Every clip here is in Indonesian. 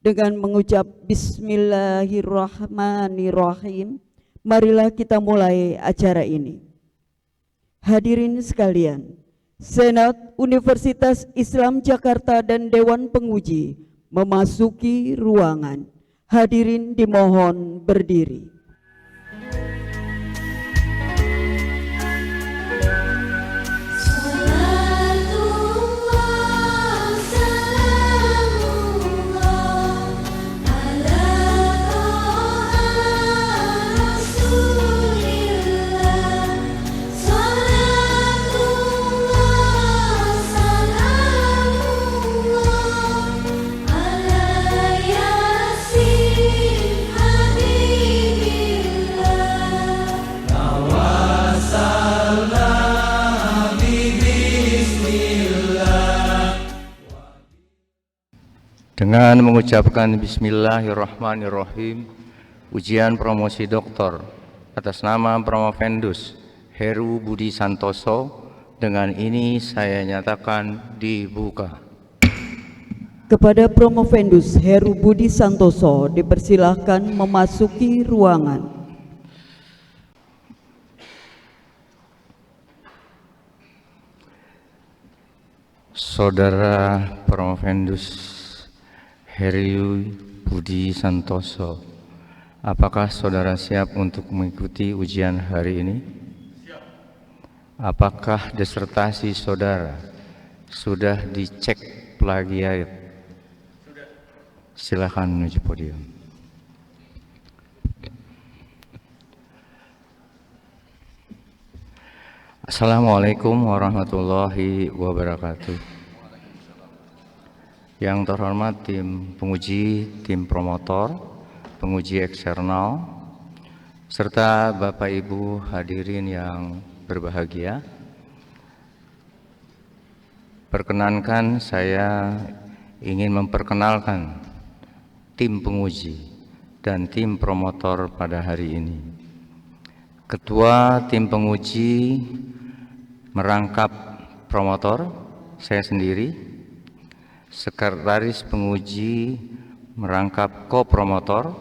Dengan mengucap Bismillahirrahmanirrahim, marilah kita mulai acara ini. Hadirin sekalian, Senat Universitas Islam Jakarta dan Dewan Penguji memasuki ruangan. Hadirin dimohon berdiri. Dengan mengucapkan Bismillahirrahmanirrahim, ujian promosi doktor atas nama Promovendus Heru Budi Santoso dengan ini saya nyatakan dibuka. Kepada Promovendus Heru Budi Santoso dipersilahkan memasuki ruangan. Saudara Promovendus Heru Budi Santoso, apakah saudara siap untuk mengikuti ujian hari ini? Siap. Apakah disertasi saudara sudah dicek plagiat? Sudah. Silakan menuju podium. Assalamualaikum warahmatullahi wabarakatuh. Yang terhormat tim penguji, tim promotor, penguji eksternal, serta Bapak Ibu hadirin yang berbahagia. Perkenankan saya ingin memperkenalkan tim penguji dan tim promotor pada hari ini. Ketua tim penguji merangkap promotor, saya sendiri. Sekretaris penguji merangkap ko-promotor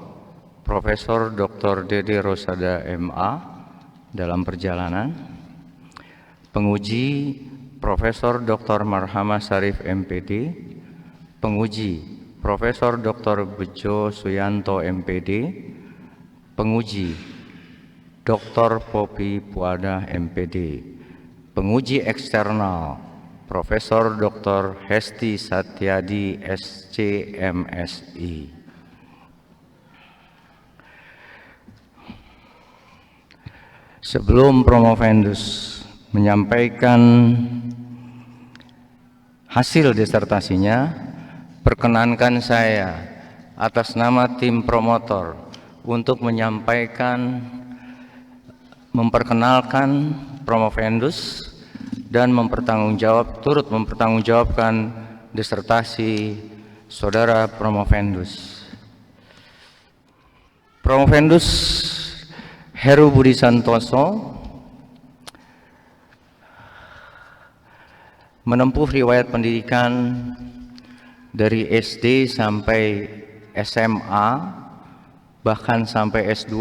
Profesor Dr. Dede Rosada MA dalam perjalanan. Penguji Profesor Dr. Marhama Sarif MPD, penguji Profesor Dr. Bejo Suyanto MPD, penguji Dr. Popi Puada MPD, penguji eksternal Profesor Dr. Hesti Satyadi SCMSI. Sebelum Promovendus menyampaikan hasil disertasinya, perkenankan saya atas nama tim promotor untuk memperkenalkan Promovendus dan turut mempertanggungjawabkan disertasi saudara Promovendus. Promovendus Heru Budi Santoso menempuh riwayat pendidikan dari SD sampai SMA, bahkan sampai S2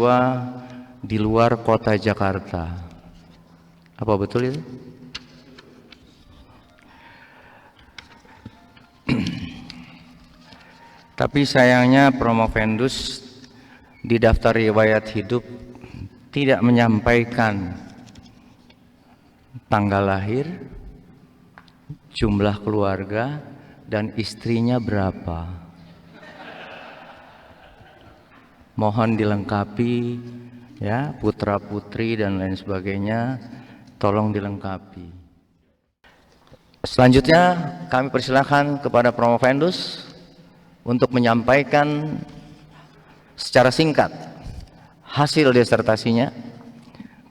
di luar kota Jakarta. Apa betul itu? Tapi sayangnya Promovendus di daftar riwayat hidup tidak menyampaikan tanggal lahir, jumlah keluarga, dan istrinya berapa. Mohon dilengkapi ya, putra putri dan lain sebagainya, tolong dilengkapi. Selanjutnya kami persilahkan kepada Promovendus untuk menyampaikan secara singkat hasil disertasinya,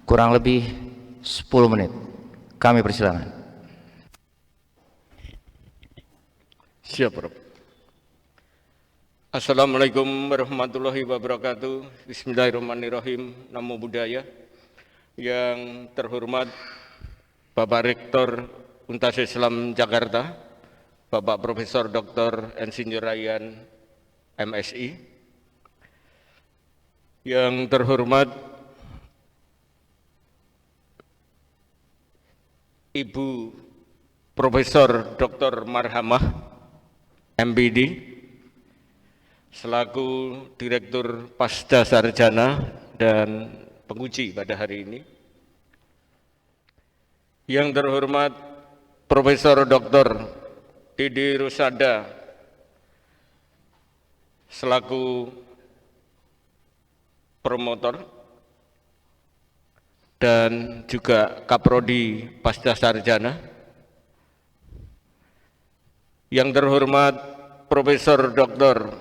kurang lebih 10 menit. Kami persilakan. Siap, Prof. Assalamualaikum warahmatullahi wabarakatuh. Bismillahirrahmanirrahim. Namo Buddhaya. Yang terhormat Bapak Rektor Universitas Islam Jakarta, Bapak Profesor Dr. Insinyur Ryan MSI, yang terhormat Ibu Profesor Dr. Marhamah MPD selaku Direktur Pasca Sarjana dan penguji pada hari ini, yang terhormat Profesor Dr. Dede Rosada selaku promotor dan juga Kaprodi Pasca Sarjana, yang terhormat Profesor Dr.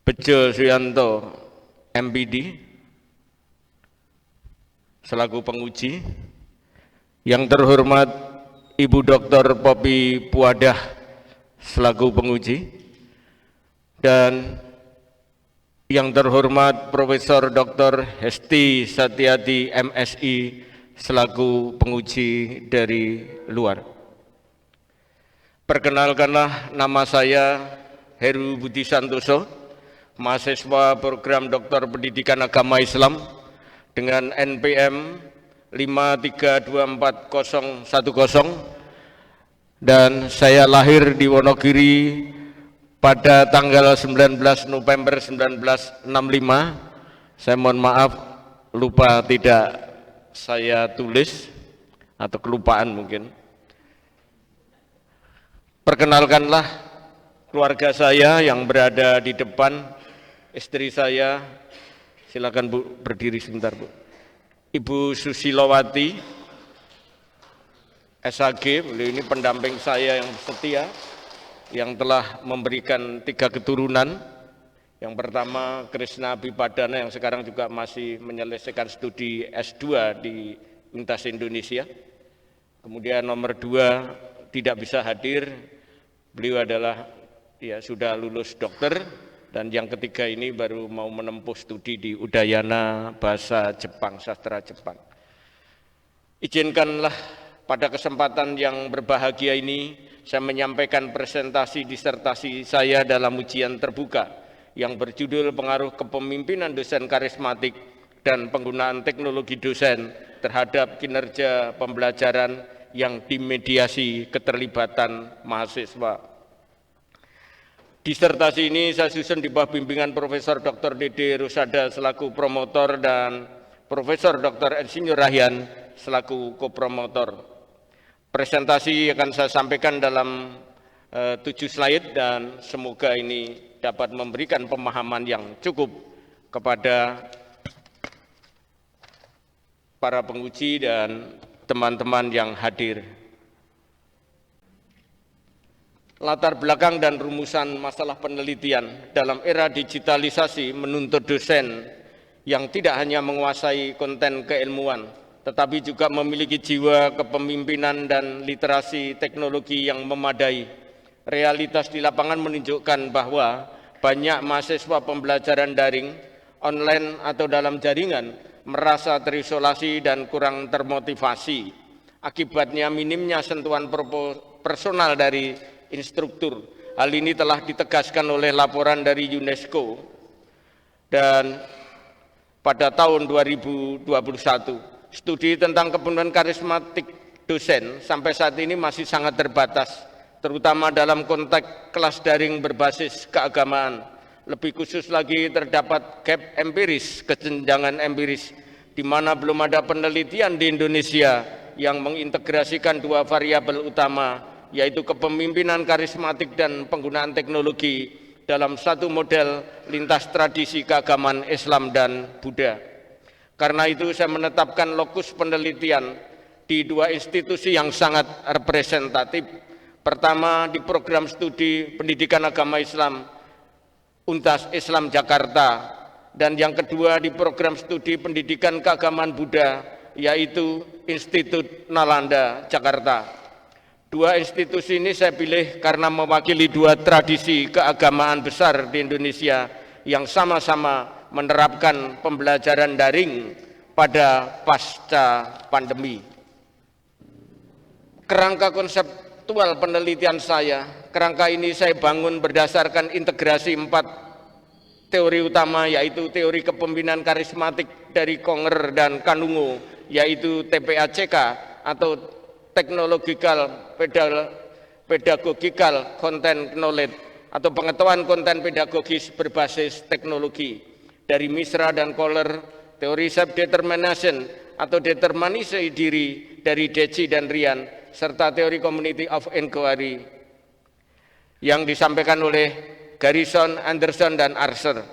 Bejo Suyanto MPD selaku penguji, yang terhormat Ibu Dr. Poppy Puadah selaku penguji, dan yang terhormat Profesor Dr. Hesti Satyati MSI selaku penguji dari luar. Perkenalkanlah, nama saya Heru Budi Santoso, mahasiswa program Doktor Pendidikan Agama Islam dengan NPM 5324010, dan saya lahir di Wonogiri pada tanggal 19 November 1965. Saya mohon maaf lupa tidak saya tulis atau kelupaan mungkin. Perkenalkanlah keluarga saya yang berada di depan, istri saya, silakan Bu berdiri sebentar Bu. Ibu Susilowati SAG, beliau ini pendamping saya yang setia, yang telah memberikan 3 keturunan. Yang pertama Krishna Abipadana yang sekarang juga masih menyelesaikan studi S2 di Universitas Indonesia. Kemudian nomor 2 tidak bisa hadir, beliau adalah sudah lulus dokter, dan yang ketiga ini baru mau menempuh studi di Udayana Bahasa Jepang, Sastra Jepang. Izinkanlah pada kesempatan yang berbahagia ini saya menyampaikan presentasi disertasi saya dalam ujian terbuka yang berjudul Pengaruh Kepemimpinan Dosen Karismatik dan Penggunaan Teknologi Dosen terhadap Kinerja Pembelajaran yang Dimediasi Keterlibatan Mahasiswa. Disertasi ini saya susun di bawah bimbingan Profesor Dr. Dede Rosada selaku promotor dan Profesor Dr. Insinyur Rahyan selaku kopromotor. Presentasi akan saya sampaikan dalam 7 slide dan semoga ini dapat memberikan pemahaman yang cukup kepada para penguji dan teman-teman yang hadir. Latar belakang dan rumusan masalah penelitian dalam era digitalisasi menuntut dosen yang tidak hanya menguasai konten keilmuan, tetapi juga memiliki jiwa kepemimpinan dan literasi teknologi yang memadai. Realitas di lapangan menunjukkan bahwa banyak mahasiswa pembelajaran daring, online atau dalam jaringan merasa terisolasi dan kurang termotivasi. Akibatnya minimnya sentuhan personal dari instruktur. Hal ini telah ditegaskan oleh laporan dari UNESCO dan pada tahun 2021 studi tentang kepemimpinan karismatik dosen sampai saat ini masih sangat terbatas, terutama dalam konteks kelas daring berbasis keagamaan. Lebih khusus lagi terdapat gap empiris, kesenjangan empiris, di mana belum ada penelitian di Indonesia yang mengintegrasikan 2 variabel utama, yaitu kepemimpinan karismatik dan penggunaan teknologi dalam satu model lintas tradisi keagamaan Islam dan Buddha. Karena itu saya menetapkan lokus penelitian di 2 institusi yang sangat representatif. Pertama di program studi pendidikan agama Islam Untas Islam Jakarta, dan yang kedua di program studi pendidikan keagamaan Buddha yaitu Institut Nalanda Jakarta. 2 institusi ini saya pilih karena mewakili 2 tradisi keagamaan besar di Indonesia yang sama-sama menerapkan pembelajaran daring pada pasca pandemi. Kerangka konseptual penelitian saya, kerangka ini saya bangun berdasarkan integrasi 4 teori utama yaitu teori kepemimpinan karismatik dari Conger dan Kanungo, yaitu TPACK atau Technological Pedagogical Content Knowledge atau pengetahuan konten pedagogis berbasis teknologi. Dari Mishra dan Kohler, teori self-determination atau determinasi diri dari Deci dan Ryan, serta teori community of inquiry yang disampaikan oleh Garrison, Anderson, dan Archer.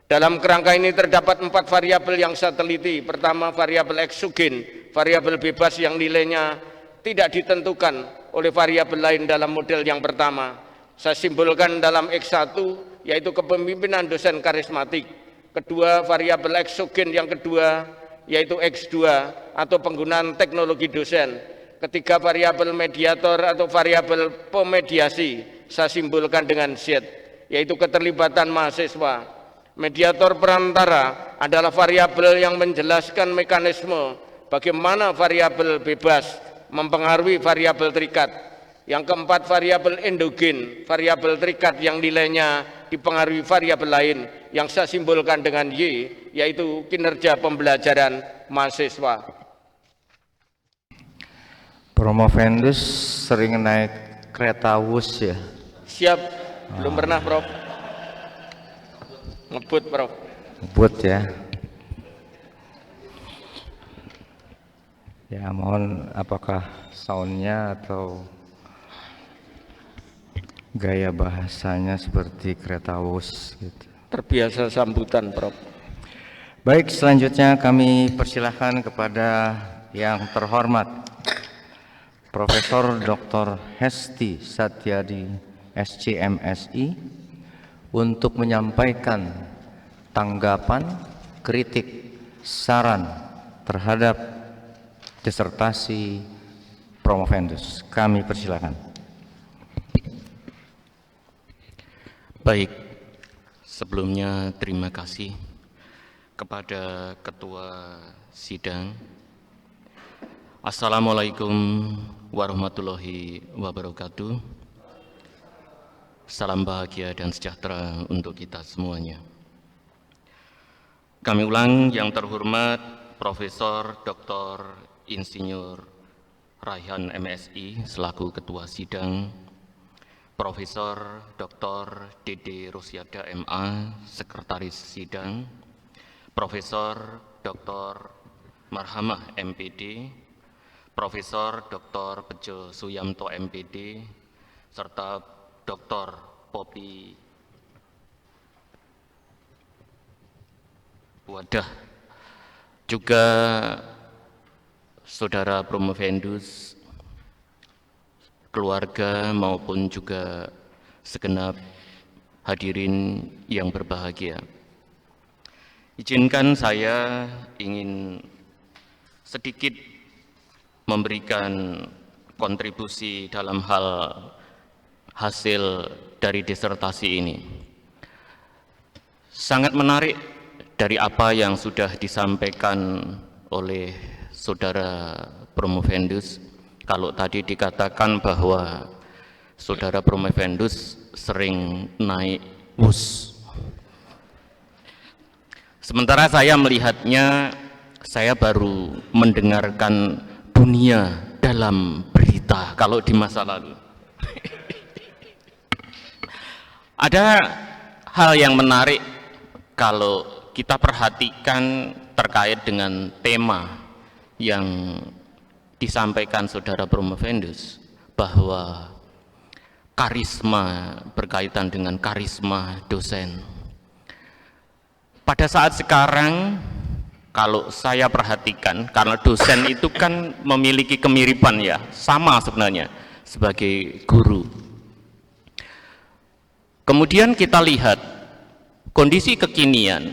Dalam kerangka ini terdapat 4 variabel yang saya teliti. Pertama, variabel eksogen, variabel bebas yang nilainya tidak ditentukan oleh variabel lain dalam model yang pertama. Saya simbolkan dalam X1, yaitu kepemimpinan dosen karismatik. Kedua, variabel eksogen yang kedua, yaitu X2 atau penggunaan teknologi dosen. Ketiga, variabel mediator atau variabel pemediasi, saya simbolkan dengan Z, yaitu keterlibatan mahasiswa. Mediator perantara adalah variabel yang menjelaskan mekanisme bagaimana variabel bebas mempengaruhi variabel terikat. Yang keempat, variabel endogen, variabel terikat yang nilainya dipengaruhi variabel lain yang saya simbolkan dengan Y, yaitu kinerja pembelajaran mahasiswa. Promovendus sering naik kereta wus ya? Siap, belum pernah Prof. Ngebut Prof. Ngebut ya. Ya mohon apakah soundnya atau gaya bahasanya seperti kereta wus gitu. Terbiasa sambutan Prof. Baik, selanjutnya kami persilahkan kepada yang terhormat Profesor Dr. Hesti Satyadi SCMSI untuk menyampaikan tanggapan, kritik, saran terhadap disertasi Promovendus. Kami persilakan. Baik, sebelumnya terima kasih kepada Ketua Sidang. Assalamualaikum warahmatullahi wabarakatuh. Salam bahagia dan sejahtera untuk kita semuanya. Kami ulang, yang terhormat Profesor Dr. Insinyur Raihan MSI selaku Ketua Sidang, Profesor Dr. Dede Rosiada MA, Sekretaris Sidang, Profesor Dr. Marhamah MPD, Profesor Dr. Bejo Suyamto MPD, serta Dr. Popi Wadah, juga Saudara Promovendus, keluarga maupun juga segenap hadirin yang berbahagia. Izinkan saya ingin sedikit memberikan kontribusi dalam hal hasil dari disertasi ini. Sangat menarik dari apa yang sudah disampaikan oleh Saudara Promovendus. Kalau tadi dikatakan bahwa Saudara Promovendus sering naik bus, sementara saya melihatnya, saya baru mendengarkan dunia dalam berita kalau di masa lalu. Ada hal yang menarik kalau kita perhatikan terkait dengan tema yang disampaikan Saudara Promovendus, bahwa karisma berkaitan dengan karisma dosen. Pada saat sekarang, kalau saya perhatikan, karena dosen itu kan memiliki kemiripan ya, sama sebenarnya sebagai guru. Kemudian kita lihat kondisi kekinian,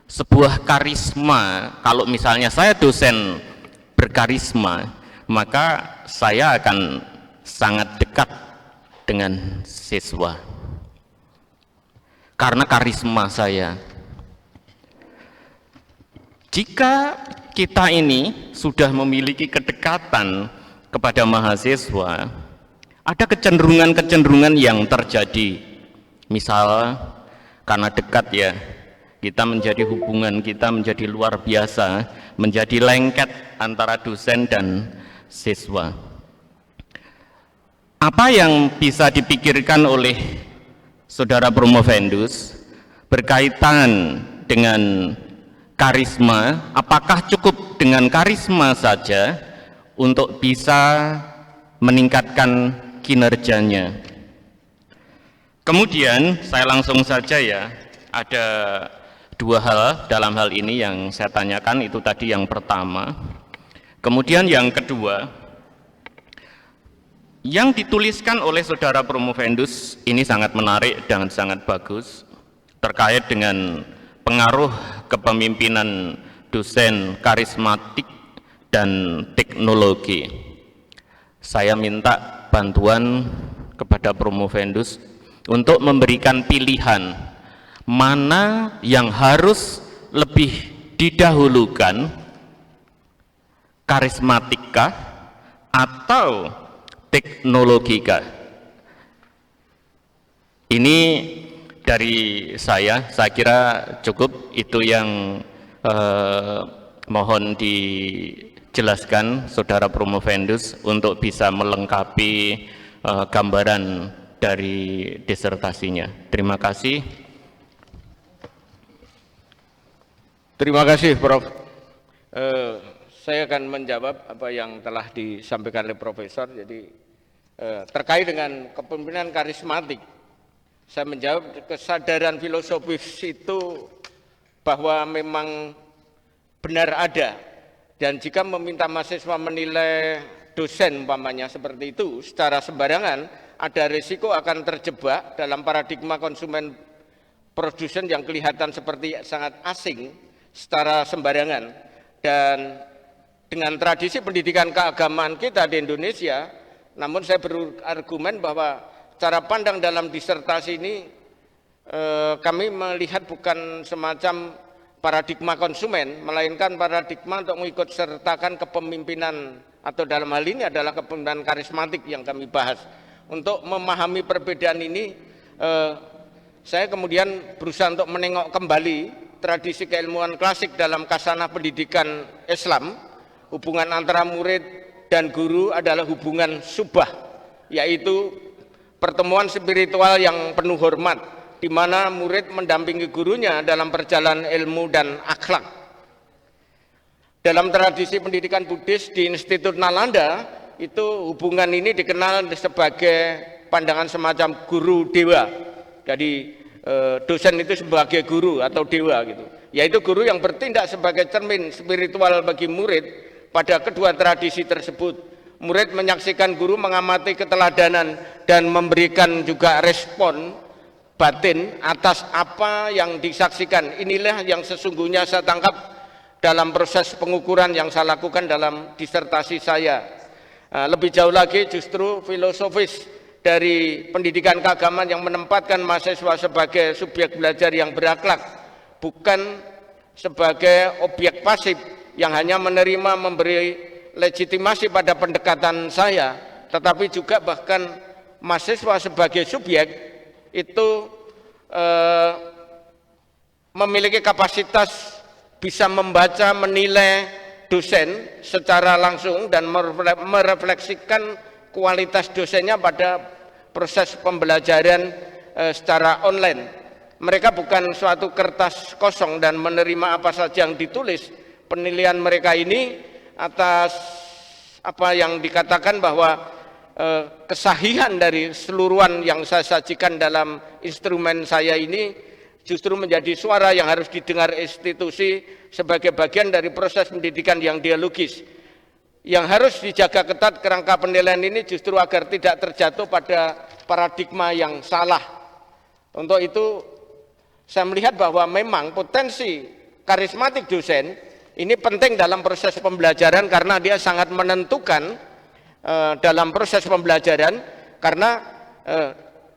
sebuah karisma. Kalau misalnya saya dosen berkarisma, maka saya akan sangat dekat dengan siswa karena karisma saya. Jika kita ini sudah memiliki kedekatan kepada mahasiswa, ada kecenderungan-kecenderungan yang terjadi. Misal, karena dekat ya, kita menjadi hubungan kita menjadi luar biasa, menjadi lengket antara dosen dan siswa. Apa yang bisa dipikirkan oleh saudara promovendus berkaitan dengan karisma? Apakah cukup dengan karisma saja untuk bisa meningkatkan kinerjanya? Kemudian saya langsung saja ya, ada dua hal dalam hal ini yang saya tanyakan, itu tadi yang pertama. Kemudian yang kedua, yang dituliskan oleh saudara promovendus ini sangat menarik dan sangat bagus, terkait dengan pengaruh kepemimpinan dosen karismatik dan teknologi. Saya minta bantuan kepada promovendus untuk memberikan pilihan mana yang harus lebih didahulukan, karismatika atau teknologika. Ini dari saya kira cukup, itu yang mohon dijelaskan saudara promovendus untuk bisa melengkapi gambaran dari disertasinya. Terima kasih. Terima kasih Prof. Saya akan menjawab apa yang telah disampaikan oleh Profesor. Jadi terkait dengan kepemimpinan karismatik, saya menjawab kesadaran filosofis itu bahwa memang benar ada, dan jika meminta mahasiswa menilai dosen umpamanya seperti itu secara sembarangan, ada risiko akan terjebak dalam paradigma konsumen produsen yang kelihatan seperti sangat asing secara sembarangan. Dan dengan tradisi pendidikan keagamaan kita di Indonesia, namun saya berargumen bahwa cara pandang dalam disertasi ini kami melihat bukan semacam paradigma konsumen, melainkan paradigma untuk mengikut sertakan kepemimpinan, atau dalam hal ini adalah kepemimpinan karismatik yang kami bahas. Untuk memahami perbedaan ini, saya kemudian berusaha untuk menengok kembali tradisi keilmuan klasik dalam khasanah pendidikan Islam. Hubungan antara murid dan guru adalah hubungan subah, yaitu pertemuan spiritual yang penuh hormat, di mana murid mendampingi gurunya dalam perjalanan ilmu dan akhlak. Dalam tradisi pendidikan Buddhis di Institut Nalanda, itu hubungan ini dikenal sebagai pandangan semacam guru dewa. Jadi dosen itu sebagai guru atau dewa gitu, yaitu guru yang bertindak sebagai cermin spiritual bagi murid. Pada kedua tradisi tersebut, murid menyaksikan guru mengamati keteladanan dan memberikan juga respon batin atas apa yang disaksikan. Inilah yang sesungguhnya saya tangkap dalam proses pengukuran yang saya lakukan dalam disertasi saya. Lebih jauh lagi, justru filosofis dari pendidikan keagamaan yang menempatkan mahasiswa sebagai subjek belajar yang berakhlak, bukan sebagai objek pasif yang hanya menerima memberi legitimasi pada pendekatan saya, tetapi juga bahkan mahasiswa sebagai subjek itu memiliki kapasitas bisa membaca, menilai dosen secara langsung dan merefleksikan kualitas dosennya pada proses pembelajaran secara online. Mereka bukan suatu kertas kosong dan menerima apa saja yang ditulis. Penilaian mereka ini atas apa yang dikatakan bahwa kesahihan dari seluruhan yang saya sajikan dalam instrumen saya ini justru menjadi suara yang harus didengar institusi sebagai bagian dari proses pendidikan yang dialogis. Yang harus dijaga ketat kerangka penilaian ini justru agar tidak terjatuh pada paradigma yang salah. Untuk itu saya melihat bahwa memang potensi karismatik dosen ini penting dalam proses pembelajaran, karena dia sangat menentukan dalam proses pembelajaran, karena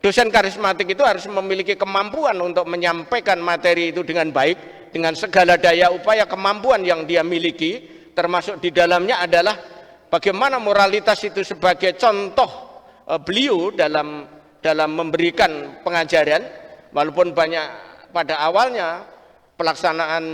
dosen karismatik itu harus memiliki kemampuan untuk menyampaikan materi itu dengan baik, dengan segala daya upaya kemampuan yang dia miliki, termasuk di dalamnya adalah bagaimana moralitas itu sebagai contoh beliau dalam memberikan pengajaran. Walaupun banyak pada awalnya pelaksanaan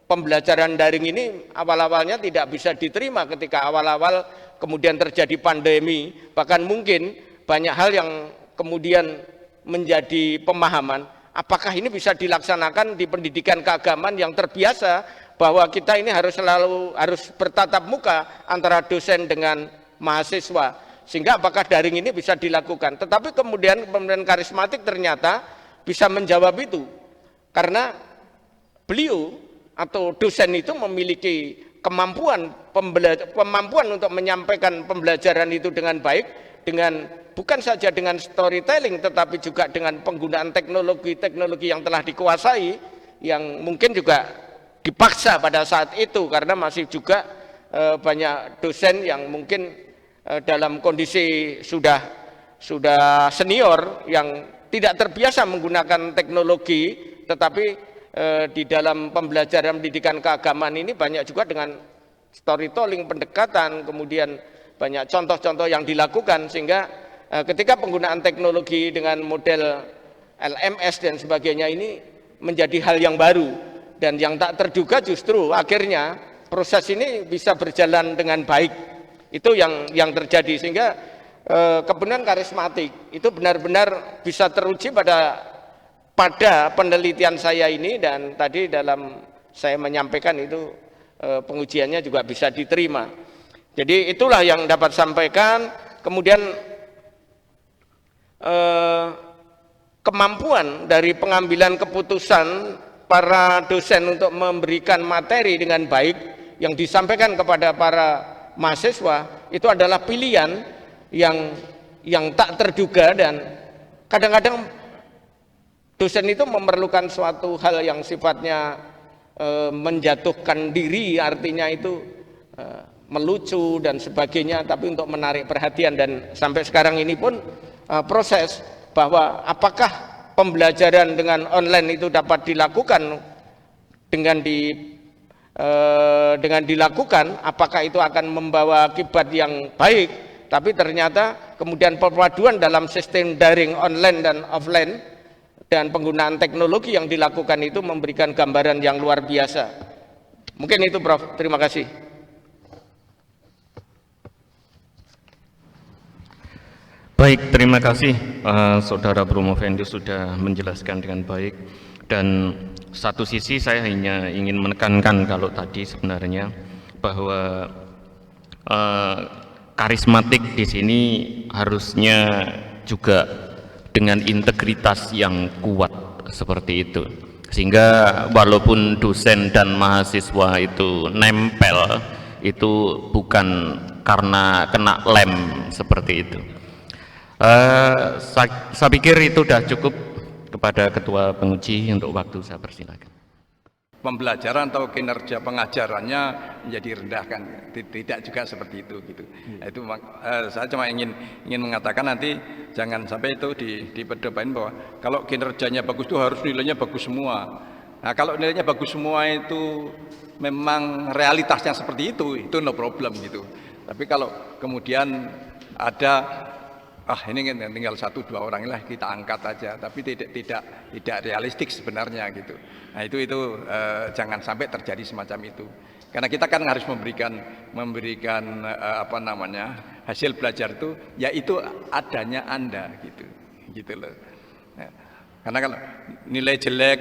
pembelajaran daring ini awal-awalnya tidak bisa diterima ketika awal-awal kemudian terjadi pandemi, bahkan mungkin banyak hal yang kemudian menjadi pemahaman apakah ini bisa dilaksanakan di pendidikan keagamaan yang terbiasa bahwa kita ini harus bertatap muka antara dosen dengan mahasiswa, sehingga apakah daring ini bisa dilakukan. Tetapi kemudian kepemimpinan karismatik ternyata bisa menjawab itu, karena beliau atau dosen itu memiliki kemampuan untuk menyampaikan pembelajaran itu dengan baik, dengan bukan saja dengan storytelling tetapi juga dengan penggunaan teknologi yang telah dikuasai, yang mungkin juga dipaksa pada saat itu karena masih juga banyak dosen yang mungkin dalam kondisi sudah senior yang tidak terbiasa menggunakan teknologi, tetapi di dalam pembelajaran pendidikan keagamaan ini banyak juga dengan storytelling, pendekatan, kemudian banyak contoh-contoh yang dilakukan, sehingga ketika penggunaan teknologi dengan model LMS dan sebagainya ini menjadi hal yang baru dan yang tak terduga, justru akhirnya proses ini bisa berjalan dengan baik. Itu yang terjadi, sehingga kepemimpinan karismatik itu benar-benar bisa teruji pada penelitian saya ini, dan tadi dalam saya menyampaikan itu pengujiannya juga bisa diterima. Jadi itulah yang dapat sampaikan. Kemudian kemampuan dari pengambilan keputusan para dosen untuk memberikan materi dengan baik yang disampaikan kepada para mahasiswa itu adalah pilihan yang tak terduga, dan kadang-kadang dosen itu memerlukan suatu hal yang sifatnya menjatuhkan diri, artinya itu melucu dan sebagainya, tapi untuk menarik perhatian. Dan sampai sekarang ini pun proses bahwa apakah pembelajaran dengan online itu dapat dilakukan dengan dilakukan, apakah itu akan membawa akibat yang baik. Tapi ternyata kemudian perpaduan dalam sistem daring online dan offline dan penggunaan teknologi yang dilakukan itu memberikan gambaran yang luar biasa. Mungkin itu, Prof. Terima kasih. Baik, terima kasih Saudara Promovendus sudah menjelaskan dengan baik. Dan satu sisi saya hanya ingin menekankan kalau tadi sebenarnya bahwa karismatik di sini harusnya juga dengan integritas yang kuat seperti itu, sehingga walaupun dosen dan mahasiswa itu nempel, itu bukan karena kena lem seperti itu. Saya pikir itu sudah cukup. Kepada Ketua Penguji untuk waktu, saya persilakan. Pembelajaran atau kinerja pengajarannya menjadi rendah, kan tidak juga seperti itu gitu. Itu saya cuma ingin mengatakan nanti jangan sampai itu diperdebatkan bahwa kalau kinerjanya bagus itu harus nilainya bagus semua. Nah, kalau nilainya bagus semua itu memang realitasnya seperti itu no problem gitu. Tapi kalau kemudian ada ini tinggal 1-2 orang lah kita angkat aja, tapi tidak realistik sebenarnya gitu. Nah itu jangan sampai terjadi semacam itu, karena kita kan harus memberikan hasil belajar itu yaitu adanya Anda gitu loh. Nah, karena kalau nilai jelek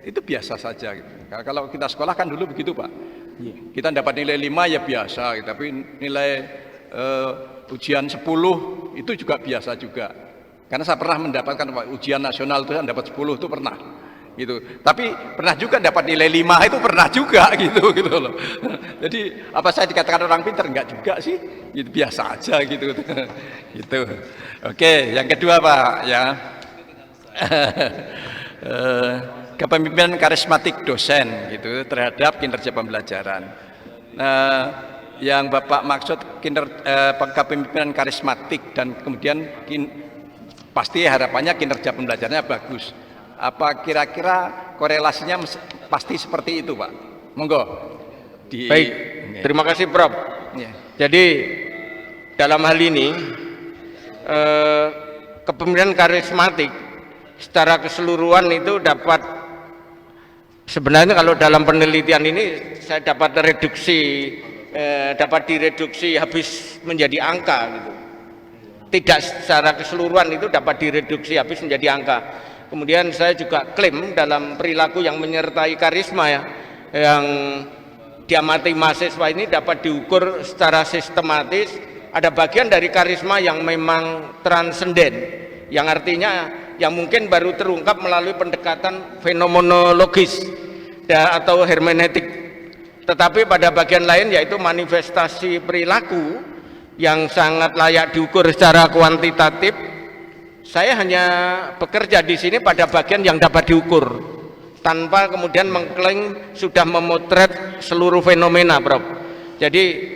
itu biasa saja gitu. Kalau kita sekolah kan dulu begitu, Pak, kita dapat nilai 5 ya biasa gitu. Tapi nilai ujian 10 itu juga biasa juga, karena saya pernah mendapatkan ujian nasional itu dapat 10 itu pernah gitu, tapi pernah juga dapat nilai 5 itu pernah juga gitu loh. Jadi apa saya dikatakan orang pintar? Enggak juga sih, itu biasa aja gitu. Gitu. Oke, yang kedua, Pak, ya. Kepemimpinan karismatik dosen gitu terhadap kinerja pembelajaran. Yang Bapak maksud kepemimpinan karismatik dan kemudian pasti harapannya kinerja pembelajarannya bagus. Apa kira-kira korelasinya pasti seperti itu, Pak? Monggo. Baik, terima kasih, Prof. Jadi dalam hal ini kepemimpinan karismatik secara keseluruhan itu dapat Sebenarnya kalau dalam penelitian ini saya dapat direduksi habis menjadi angka gitu. Tidak secara keseluruhan itu dapat direduksi habis menjadi angka. Kemudian saya juga klaim dalam perilaku yang menyertai karisma ya, yang diamati mahasiswa ini dapat diukur secara sistematis. Ada bagian dari karisma yang memang transenden, yang artinya yang mungkin baru terungkap melalui pendekatan fenomenologis atau hermeneutik. Tetapi pada bagian lain yaitu manifestasi perilaku yang sangat layak diukur secara kuantitatif, saya hanya bekerja di sini pada bagian yang dapat diukur tanpa kemudian mengklaim sudah memotret seluruh fenomena, Prof. Jadi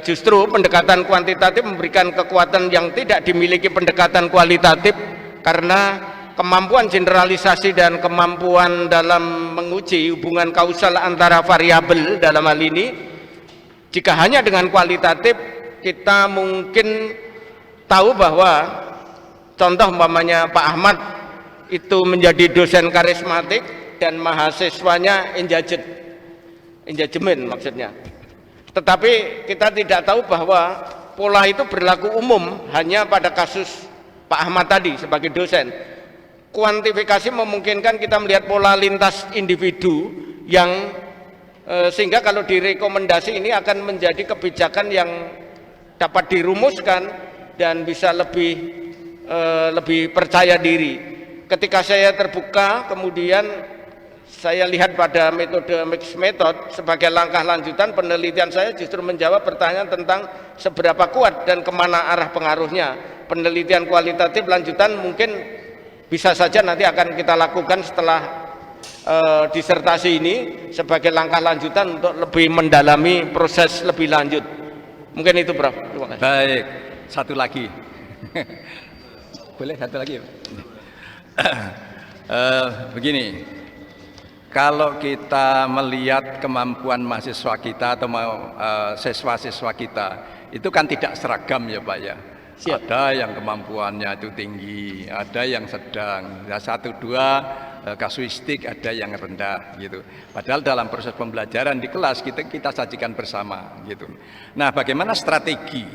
justru pendekatan kuantitatif memberikan kekuatan yang tidak dimiliki pendekatan kualitatif, karena kemampuan generalisasi dan kemampuan dalam menguji hubungan kausal antara variabel dalam hal ini, jika hanya dengan kualitatif kita mungkin tahu bahwa contoh umpamanya Pak Ahmad itu menjadi dosen karismatik dan mahasiswanya engagement maksudnya. Tetapi kita tidak tahu bahwa pola itu berlaku umum hanya pada kasus Pak Ahmad tadi sebagai dosen. Kuantifikasi memungkinkan kita melihat pola lintas individu yang sehingga kalau direkomendasi ini akan menjadi kebijakan yang dapat dirumuskan dan bisa lebih percaya diri. Ketika saya terbuka, kemudian saya lihat pada metode mixed method sebagai langkah lanjutan, penelitian saya justru menjawab pertanyaan tentang seberapa kuat dan kemana arah pengaruhnya. Penelitian kualitatif lanjutan mungkin bisa saja nanti akan kita lakukan setelah disertasi ini sebagai langkah lanjutan untuk lebih mendalami proses lebih lanjut. Mungkin itu, Prof. Terima kasih. Baik, satu lagi. Boleh satu lagi? Begini, kalau kita melihat kemampuan mahasiswa kita atau siswa-siswa kita, itu kan tidak seragam ya Pak ya. Siap. Ada yang kemampuannya itu tinggi, ada yang sedang, ya, 1-2 kasuistik, ada yang rendah gitu. Padahal dalam proses pembelajaran di kelas kita sajikan bersama gitu. Nah, bagaimana strategi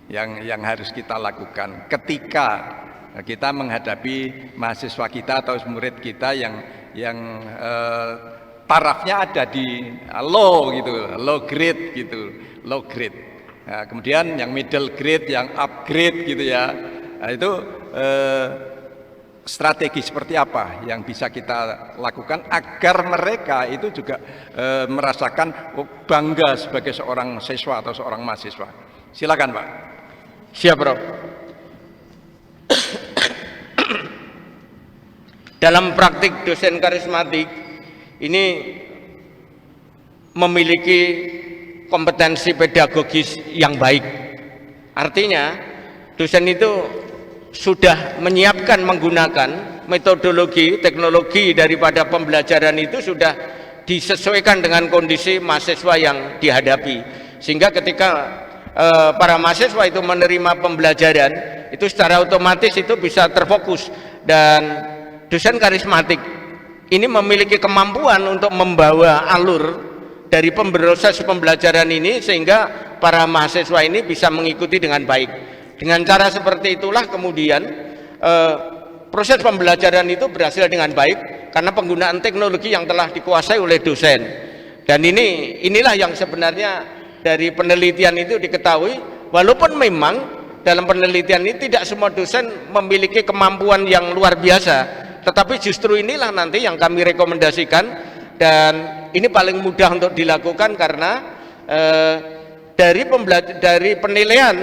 yang harus kita lakukan ketika kita menghadapi mahasiswa kita atau murid kita yang tarafnya ada di low gitu, low grade gitu, low grade. Nah, kemudian yang middle grade, yang upgrade gitu ya. Nah, itu strategi seperti apa yang bisa kita lakukan agar mereka itu juga merasakan bangga sebagai seorang siswa atau seorang mahasiswa. Silakan Pak. Siap, Prof. Dalam praktik dosen karismatik ini memiliki kompetensi pedagogis yang baik. Artinya dosen itu sudah menyiapkan menggunakan metodologi, teknologi daripada pembelajaran itu sudah disesuaikan dengan kondisi mahasiswa yang dihadapi, sehingga ketika para mahasiswa itu menerima pembelajaran itu secara otomatis itu bisa terfokus. Dan dosen karismatik ini memiliki kemampuan untuk membawa alur dari proses pembelajaran ini sehingga para mahasiswa ini bisa mengikuti dengan baik. Dengan cara seperti itulah kemudian proses pembelajaran itu berhasil dengan baik karena penggunaan teknologi yang telah dikuasai oleh dosen. Dan inilah yang sebenarnya dari penelitian itu diketahui, walaupun memang dalam penelitian ini tidak semua dosen memiliki kemampuan yang luar biasa, tetapi justru inilah nanti yang kami rekomendasikan, dan ini paling mudah untuk dilakukan karena dari penilaian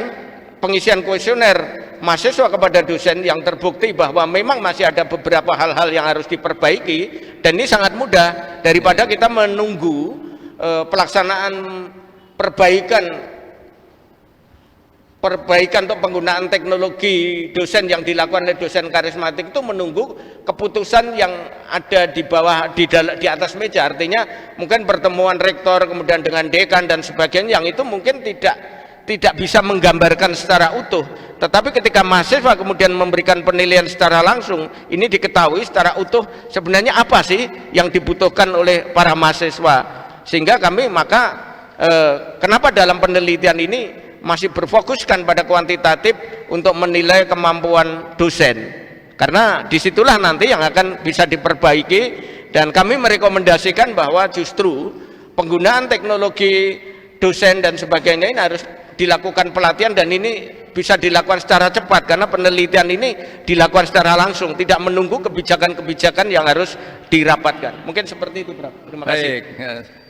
pengisian kuesioner mahasiswa kepada dosen yang terbukti bahwa memang masih ada beberapa hal-hal yang harus diperbaiki, dan ini sangat mudah daripada kita menunggu pelaksanaan perbaikan untuk penggunaan teknologi dosen yang dilakukan oleh dosen karismatik itu menunggu keputusan yang ada di bawah di atas meja. Artinya mungkin pertemuan rektor kemudian dengan dekan dan sebagainya yang itu mungkin tidak bisa menggambarkan secara utuh, tetapi ketika mahasiswa kemudian memberikan penilaian secara langsung, ini diketahui secara utuh sebenarnya apa sih yang dibutuhkan oleh para mahasiswa. Sehingga kami maka kenapa dalam penelitian ini masih berfokuskan pada kuantitatif untuk menilai kemampuan dosen, karena disitulah nanti yang akan bisa diperbaiki. Dan kami merekomendasikan bahwa justru penggunaan teknologi dosen dan sebagainya ini harus dilakukan pelatihan, dan ini bisa dilakukan secara cepat karena penelitian ini dilakukan secara langsung, tidak menunggu kebijakan-kebijakan yang harus dirapatkan. Mungkin seperti itu, Prof. Terima kasih. Baik,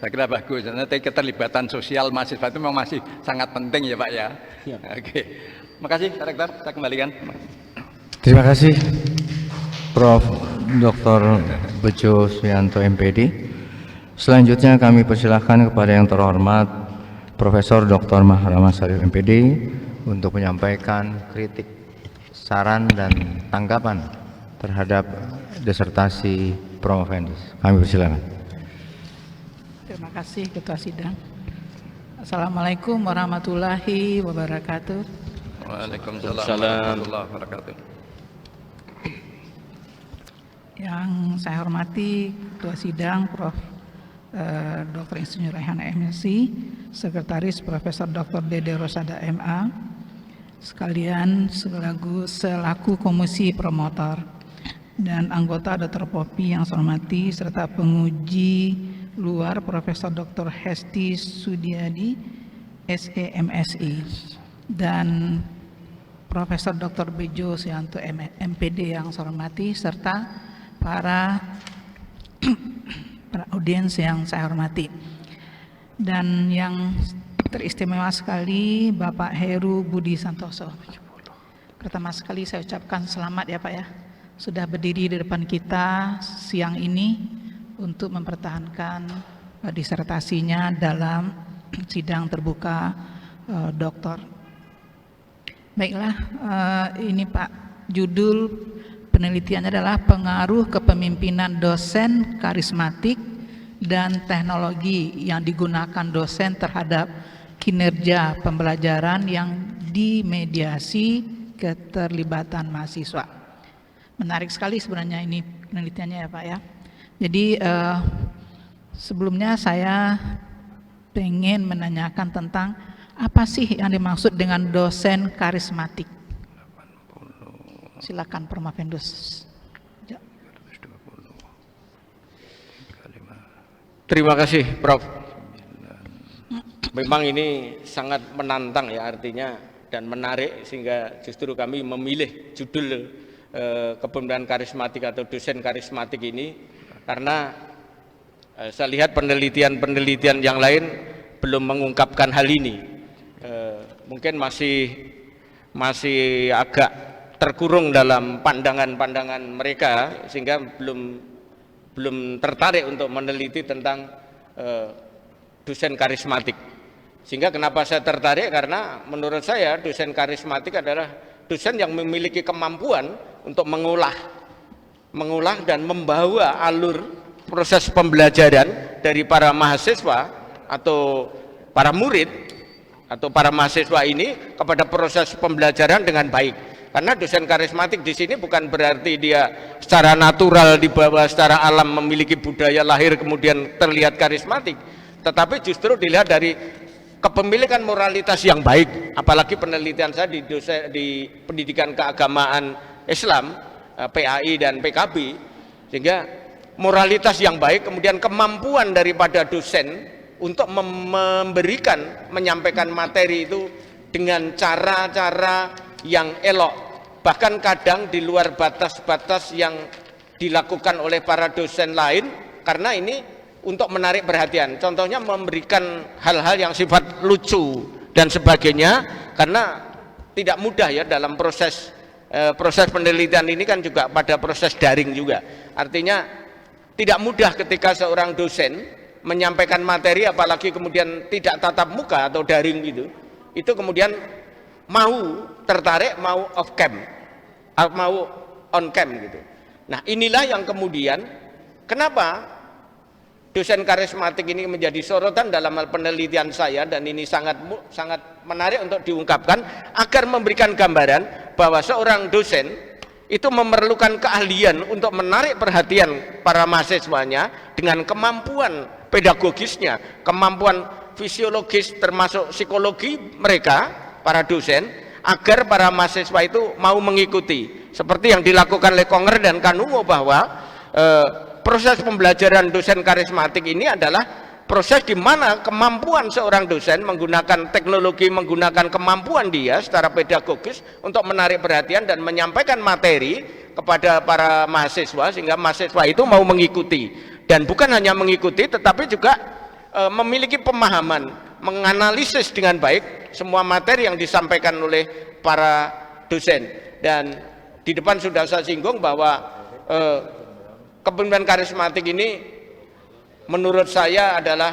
saya kira bagus. Nanti keterlibatan sosial mahasiswa itu memang masih sangat penting ya Pak ya. Ya. Oke, terima kasih Pak Rektor, saya kembalikan. Terima kasih Prof. Dr. Bejo Suyanto MPD. Selanjutnya kami persilahkan kepada yang terhormat Profesor Dr. Mahrama Sarif MPD untuk menyampaikan kritik, saran dan tanggapan terhadap disertasi promovendus. Kami persilakan. Terima kasih Ketua Sidang. Assalamualaikum warahmatullahi wabarakatuh. Waalaikumsalam warahmatullahi wabarakatuh. Yang saya hormati Ketua Sidang Prof. Dr. Insinyur Raihan MSc, Sekretaris Profesor Dr. Dede Rosada MA, sekalian selaku Komisi Promotor, dan anggota Dr. Popi yang saya hormati, serta penguji luar Profesor Dr. Hesti Sudiadi, SE MSI, dan Profesor Dr. Bejo Suyanto MPD yang saya hormati, serta para audiens yang saya hormati. Dan yang teristimewa sekali Bapak Heru Budi Santoso. Pertama sekali saya ucapkan selamat ya Pak ya, sudah berdiri di depan kita siang ini untuk mempertahankan disertasinya dalam sidang terbuka doktor. Baiklah, ini Pak, judul penelitiannya adalah pengaruh kepemimpinan dosen karismatik dan teknologi yang digunakan dosen terhadap kinerja pembelajaran yang dimediasi keterlibatan mahasiswa. Menarik sekali sebenarnya ini penelitiannya ya Pak ya. Jadi sebelumnya saya pengen menanyakan tentang apa sih yang dimaksud dengan dosen karismatik. Silakan Promovendus. Terima kasih Prof. Memang ini sangat menantang ya artinya dan menarik, sehingga justru kami memilih judul kepemimpinan karismatik atau dosen karismatik ini karena saya lihat penelitian-penelitian yang lain belum mengungkapkan hal ini. Mungkin masih agak terkurung dalam pandangan-pandangan mereka, sehingga belum tertarik untuk meneliti tentang dosen karismatik. Sehingga kenapa saya tertarik, karena menurut saya dosen karismatik adalah dosen yang memiliki kemampuan untuk mengolah dan membawa alur proses pembelajaran dari para mahasiswa atau para murid atau para mahasiswa ini kepada proses pembelajaran dengan baik. Karena dosen karismatik di sini bukan berarti dia secara natural di bawah secara alam memiliki budaya lahir kemudian terlihat karismatik, tetapi justru dilihat dari kepemilikan moralitas yang baik. Apalagi penelitian saya di pendidikan keagamaan Islam, PAI dan PKB, sehingga moralitas yang baik, kemudian kemampuan daripada dosen untuk menyampaikan materi itu dengan cara-cara yang elok, bahkan kadang di luar batas-batas yang dilakukan oleh para dosen lain, karena ini untuk menarik perhatian. Contohnya memberikan hal-hal yang sifat lucu dan sebagainya, karena tidak mudah ya dalam proses penelitian ini kan juga pada proses daring juga. Artinya tidak mudah ketika seorang dosen menyampaikan materi, apalagi kemudian tidak tatap muka atau daring gitu, itu kemudian mau tertarik, mau off cam, mau on cam gitu. Nah inilah yang kemudian kenapa dosen karismatik ini menjadi sorotan dalam hal penelitian saya, dan ini sangat menarik untuk diungkapkan agar memberikan gambaran bahwa seorang dosen itu memerlukan keahlian untuk menarik perhatian para mahasiswanya dengan kemampuan pedagogisnya, kemampuan fisiologis termasuk psikologi mereka, para dosen, agar para mahasiswa itu mau mengikuti. Seperti yang dilakukan oleh Konger dan Kanungo, bahwa proses pembelajaran dosen karismatik ini adalah proses di mana kemampuan seorang dosen menggunakan teknologi, menggunakan kemampuan dia secara pedagogis untuk menarik perhatian dan menyampaikan materi kepada para mahasiswa sehingga mahasiswa itu mau mengikuti. Dan bukan hanya mengikuti, tetapi juga memiliki pemahaman, menganalisis dengan baik semua materi yang disampaikan oleh para dosen. Dan di depan sudah saya singgung bahwa kepemimpinan karismatik ini menurut saya adalah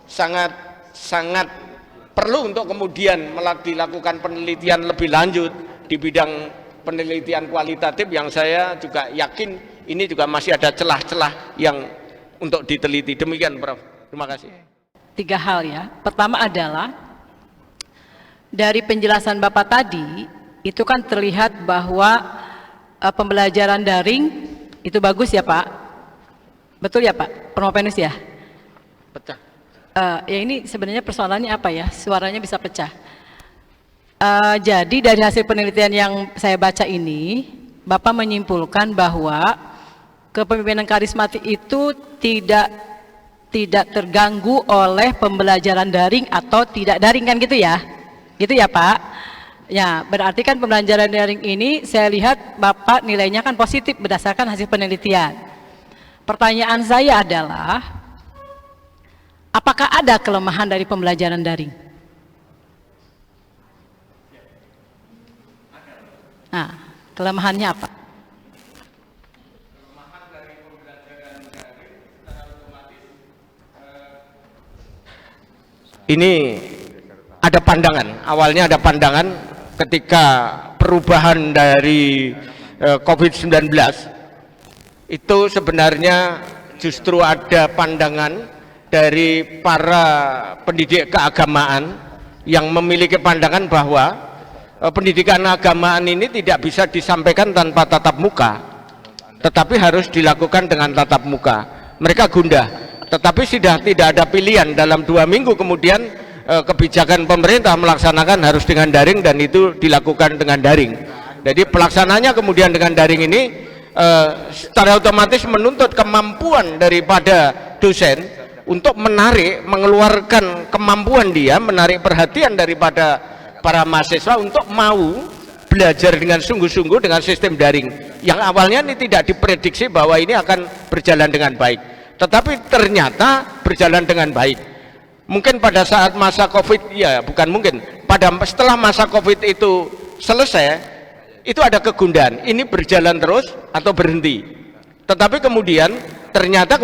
sangat perlu untuk kemudian dilakukan penelitian lebih lanjut di bidang penelitian kualitatif, yang saya juga yakin ini juga masih ada celah-celah yang untuk diteliti. Demikian, Prof. Terima kasih. 3 hal ya. Pertama adalah dari penjelasan Bapak tadi itu kan terlihat bahwa pembelajaran daring itu bagus ya Pak, betul ya Pak Promopenus ya? Pecah. Ya ini sebenarnya persoalannya apa ya, suaranya bisa pecah. Jadi dari hasil penelitian yang saya baca ini, Bapak menyimpulkan bahwa kepemimpinan karismatik itu tidak terganggu oleh pembelajaran daring atau tidak daring, kan gitu ya? Gitu ya Pak? Ya, berarti kan pembelajaran daring ini saya lihat Bapak nilainya kan positif berdasarkan hasil penelitian. Pertanyaan saya adalah, apakah ada kelemahan dari pembelajaran daring? Nah, kelemahannya apa? Kelemahan dari pembelajaran daring secara otomatis ini ada pandangan, awalnya ada pandangan ketika perubahan dari COVID-19 itu sebenarnya justru ada pandangan dari para pendidik keagamaan yang memiliki pandangan bahwa pendidikan keagamaan ini tidak bisa disampaikan tanpa tatap muka, tetapi harus dilakukan dengan tatap muka. Mereka gundah, tetapi sudah tidak ada pilihan. Dalam 2 minggu kemudian kebijakan pemerintah melaksanakan harus dengan daring, dan itu dilakukan dengan daring. Jadi pelaksananya kemudian dengan daring ini secara otomatis menuntut kemampuan daripada dosen untuk menarik, mengeluarkan kemampuan dia, menarik perhatian daripada para mahasiswa untuk mau belajar dengan sungguh-sungguh dengan sistem daring, yang awalnya ini tidak diprediksi bahwa ini akan berjalan dengan baik, tetapi ternyata berjalan dengan baik. Mungkin pada saat masa COVID, ya bukan mungkin, setelah masa COVID itu selesai, itu ada kegundahan, ini berjalan terus atau berhenti. Tetapi kemudian ternyata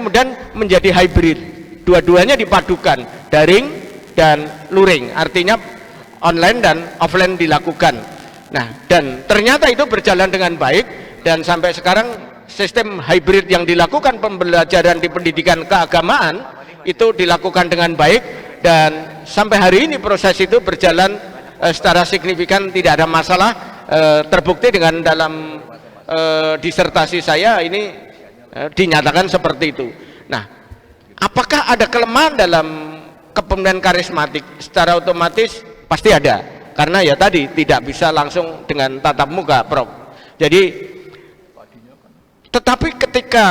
menjadi hybrid, dua-duanya dipadukan, daring dan luring, artinya online dan offline dilakukan. Nah, dan ternyata itu berjalan dengan baik, dan sampai sekarang sistem hybrid yang dilakukan pembelajaran di pendidikan keagamaan itu dilakukan dengan baik, dan sampai hari ini proses itu berjalan secara signifikan, tidak ada masalah. Terbukti dengan dalam disertasi saya ini dinyatakan seperti itu. Nah, apakah ada kelemahan dalam kepemimpinan karismatik? Secara otomatis pasti ada, karena ya tadi tidak bisa langsung dengan tatap muka, Prof. Jadi tetapi ketika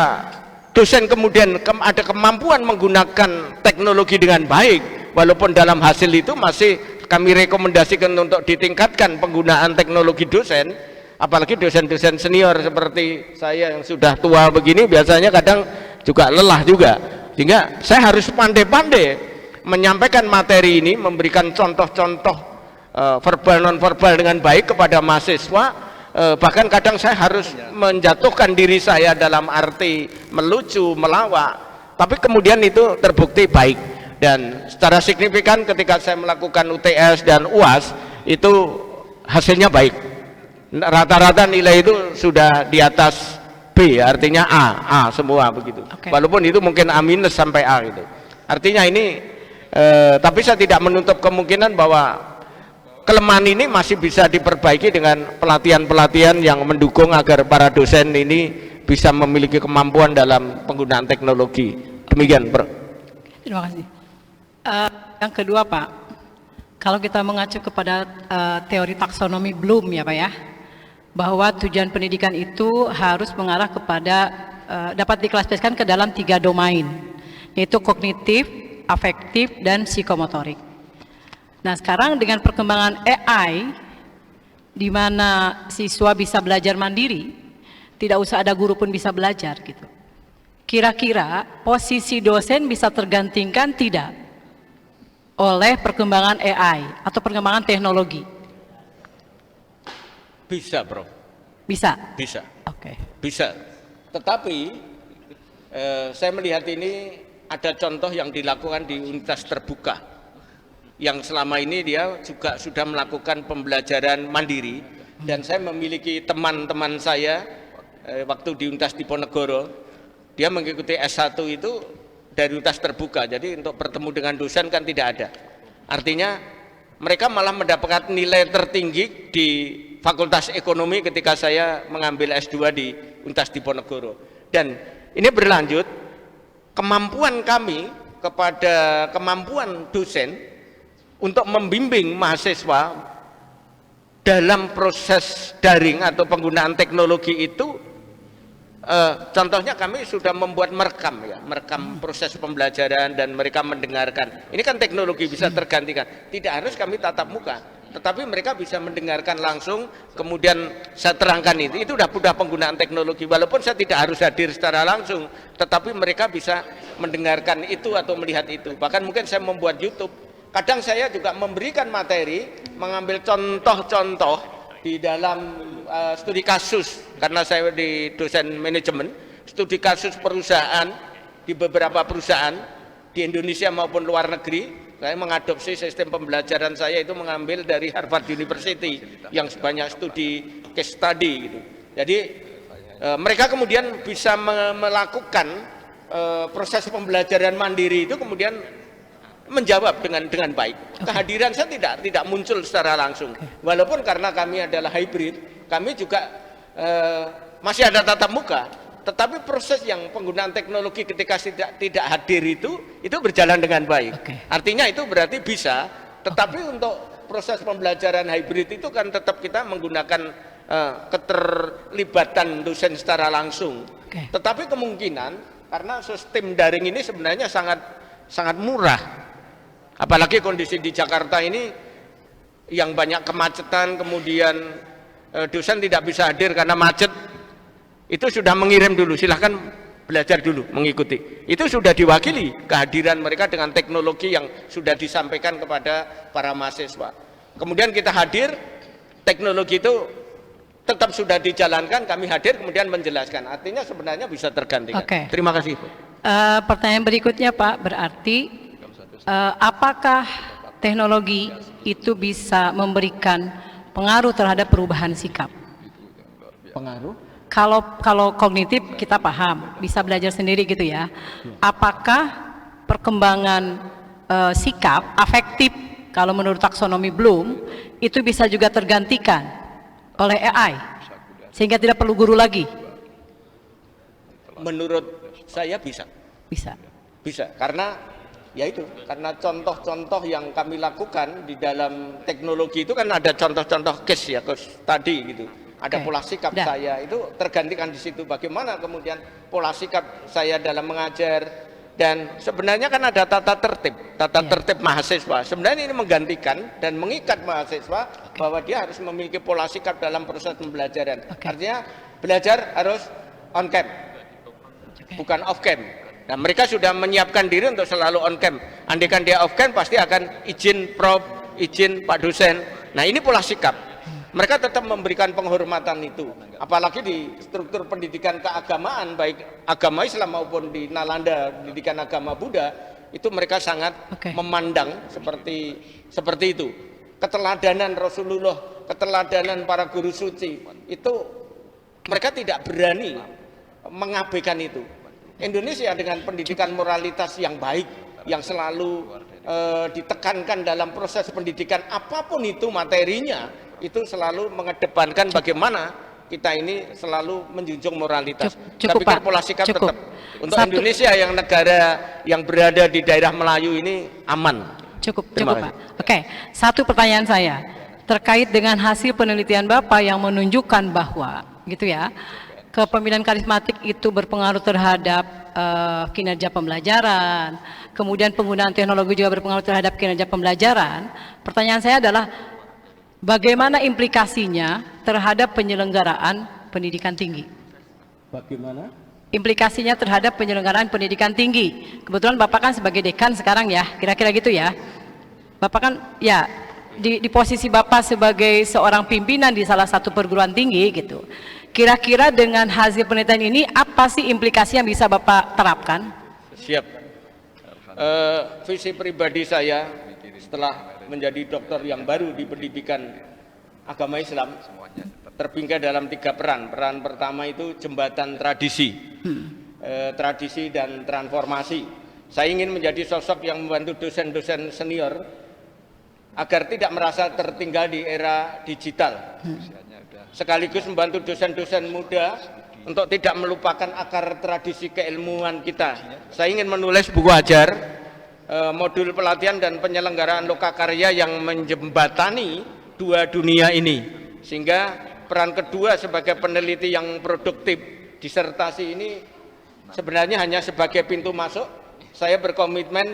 dosen kemudian ada kemampuan menggunakan teknologi dengan baik, walaupun dalam hasil itu masih kami rekomendasikan untuk ditingkatkan penggunaan teknologi dosen, apalagi dosen-dosen senior seperti saya yang sudah tua begini biasanya kadang juga lelah juga, sehingga saya harus pandai-pandai menyampaikan materi ini, memberikan contoh-contoh verbal non-verbal dengan baik kepada mahasiswa. Bahkan kadang saya harus menjatuhkan diri saya dalam arti melucu, melawak, tapi kemudian itu terbukti baik. Dan secara signifikan ketika saya melakukan UTS dan UAS itu hasilnya baik, rata-rata nilai itu sudah di atas B, artinya A semua begitu. Oke. Walaupun itu mungkin A minus sampai A gitu. Artinya ini, tapi saya tidak menutup kemungkinan bahwa kelemahan ini masih bisa diperbaiki dengan pelatihan-pelatihan yang mendukung agar para dosen ini bisa memiliki kemampuan dalam penggunaan teknologi. Demikian, Bro. Terima kasih. Yang kedua, Pak, kalau kita mengacu kepada teori taksonomi Bloom ya Pak ya, bahwa tujuan pendidikan itu harus mengarah kepada dapat diklasifikasikan ke dalam 3 domain, yaitu kognitif, afektif, dan psikomotorik. Nah sekarang dengan perkembangan AI, di mana siswa bisa belajar mandiri, tidak usah ada guru pun bisa belajar gitu. Kira-kira posisi dosen bisa tergantikan tidak oleh perkembangan AI atau perkembangan teknologi? Bisa, Bro. Bisa? Bisa. Oke. Bisa. Tetapi saya melihat ini ada contoh yang dilakukan di universitas terbuka, yang selama ini dia juga sudah melakukan pembelajaran mandiri, dan saya memiliki teman-teman saya waktu di Universitas Diponegoro, dia mengikuti S1 itu dari universitas terbuka, jadi untuk bertemu dengan dosen kan tidak ada. Artinya mereka malah mendapatkan nilai tertinggi di Fakultas Ekonomi ketika saya mengambil S2 di Universitas Diponegoro. Dan ini berlanjut, kemampuan kami kepada kemampuan dosen untuk membimbing mahasiswa dalam proses daring atau penggunaan teknologi itu, contohnya kami sudah membuat merekam proses pembelajaran dan mereka mendengarkan. Ini kan teknologi bisa tergantikan, tidak harus kami tatap muka, tetapi mereka bisa mendengarkan langsung, kemudian saya terangkan itu sudah penggunaan teknologi, walaupun saya tidak harus hadir secara langsung, tetapi mereka bisa mendengarkan itu atau melihat itu. Bahkan mungkin saya membuat YouTube, kadang saya juga memberikan materi, mengambil contoh-contoh di dalam studi kasus, karena saya di dosen manajemen, studi kasus perusahaan di beberapa perusahaan di Indonesia maupun luar negeri. Saya mengadopsi sistem pembelajaran saya itu mengambil dari Harvard University yang sebanyak studi case study gitu. Jadi mereka kemudian bisa melakukan proses pembelajaran mandiri itu kemudian menjawab dengan baik. Kehadiran saya tidak muncul secara langsung. Walaupun karena kami adalah hybrid, kami juga masih ada tatap muka. Tetapi proses yang penggunaan teknologi ketika tidak hadir itu berjalan dengan baik. Artinya itu berarti bisa, tetapi untuk proses pembelajaran hybrid itu kan tetap kita menggunakan keterlibatan dosen secara langsung. Tetapi kemungkinan karena sistem daring ini sebenarnya sangat murah, apalagi kondisi di Jakarta ini yang banyak kemacetan, kemudian dosen tidak bisa hadir karena macet. Itu sudah mengirim dulu, silahkan belajar dulu, mengikuti. Itu sudah diwakili kehadiran mereka dengan teknologi yang sudah disampaikan kepada para mahasiswa. Kemudian kita hadir, teknologi itu tetap sudah dijalankan, kami hadir kemudian menjelaskan. Artinya sebenarnya bisa tergantikan. Terima kasih. Pertanyaan berikutnya Pak, berarti apakah teknologi itu bisa memberikan pengaruh terhadap perubahan sikap? Pengaruh? Kalau kognitif kita paham, bisa belajar sendiri gitu ya. Apakah perkembangan sikap afektif kalau menurut taksonomi Bloom itu bisa juga tergantikan oleh AI sehingga tidak perlu guru lagi? Menurut saya bisa. Bisa, karena karena contoh-contoh yang kami lakukan di dalam teknologi itu kan ada contoh-contoh case tadi gitu. Ada pola sikap saya itu tergantikan di situ. Bagaimana kemudian pola sikap saya dalam mengajar, dan sebenarnya kan ada tata tertib mahasiswa. Sebenarnya ini menggantikan dan mengikat mahasiswa bahwa dia harus memiliki pola sikap dalam proses pembelajaran. Artinya belajar harus on cam, bukan off cam. Nah, mereka sudah menyiapkan diri untuk selalu on cam. Andaikan dia off cam pasti akan izin prof, izin Pak dosen. Nah, ini pola sikap. Mereka tetap memberikan penghormatan itu, apalagi di struktur pendidikan keagamaan, baik agama Islam maupun di Nalanda pendidikan agama Buddha, itu mereka sangat memandang seperti itu. Keteladanan Rasulullah, keteladanan para guru suci, itu mereka tidak berani mengabaikan itu. Indonesia dengan pendidikan moralitas yang baik, yang selalu ditekankan dalam proses pendidikan apapun itu materinya, itu selalu mengedepankan bagaimana kita ini selalu menjunjung moralitas. Cukup, tapi kan Pak. pola sikap Cukup. tetap untuk Indonesia yang negara yang berada di daerah Melayu ini aman. Cukup, Terima Pak. kasih. Oke, satu pertanyaan saya terkait dengan hasil penelitian Bapak yang menunjukkan bahwa, gitu ya, kepemimpinan karismatik itu berpengaruh terhadap kinerja pembelajaran, kemudian penggunaan teknologi juga berpengaruh terhadap kinerja pembelajaran. Pertanyaan saya adalah, bagaimana implikasinya terhadap penyelenggaraan pendidikan tinggi? Bagaimana? Implikasinya terhadap penyelenggaraan pendidikan tinggi. Kebetulan Bapak kan sebagai dekan sekarang ya, kira-kira gitu ya. Bapak kan ya di posisi Bapak sebagai seorang pimpinan di salah satu perguruan tinggi gitu. Kira-kira dengan hasil penelitian ini apa sih implikasi yang bisa Bapak terapkan? Siap. Visi pribadi saya setelah menjadi dokter yang baru di pendidikan agama Islam terbingkai dalam 3 peran. Peran pertama itu jembatan tradisi, tradisi dan transformasi. Saya ingin menjadi sosok yang membantu dosen-dosen senior agar tidak merasa tertinggal di era digital, sekaligus membantu dosen-dosen muda untuk tidak melupakan akar tradisi keilmuan kita. Saya ingin menulis buku ajar, modul pelatihan dan penyelenggaraan lokakarya yang menjembatani 2 dunia ini, sehingga peran kedua sebagai peneliti yang produktif, disertasi ini sebenarnya hanya sebagai pintu masuk. Saya berkomitmen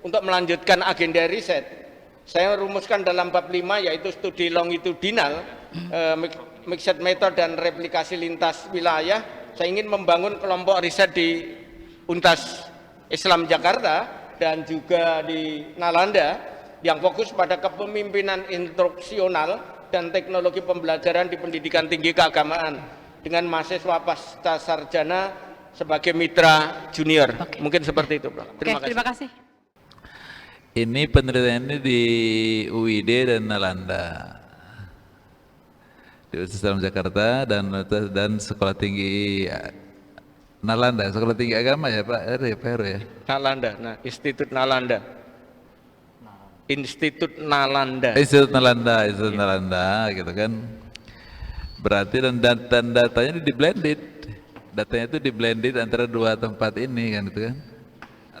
untuk melanjutkan agenda riset. Saya rumuskan dalam bab 5, yaitu studi longitudinal, mixed method dan replikasi lintas wilayah. Saya ingin membangun kelompok riset di Untas Islam Jakarta dan juga di Nalanda yang fokus pada kepemimpinan instruksional dan teknologi pembelajaran di pendidikan tinggi keagamaan dengan mahasiswa pasca sarjana sebagai mitra junior. Oke. Mungkin seperti itu, Bro. Terima kasih. Ini penelitian ini di UID dan Nalanda, di Universitas Islam Jakarta dan Sekolah Tinggi Nalanda, Sekolah Tinggi Agama ya Pak Heru ya. Nalanda, nah Institut Nalanda. Institut Nalanda. Institut Nalanda gitu kan. Berarti dan datanya di blended. Datanya itu di blended antara 2 tempat ini kan gitu kan.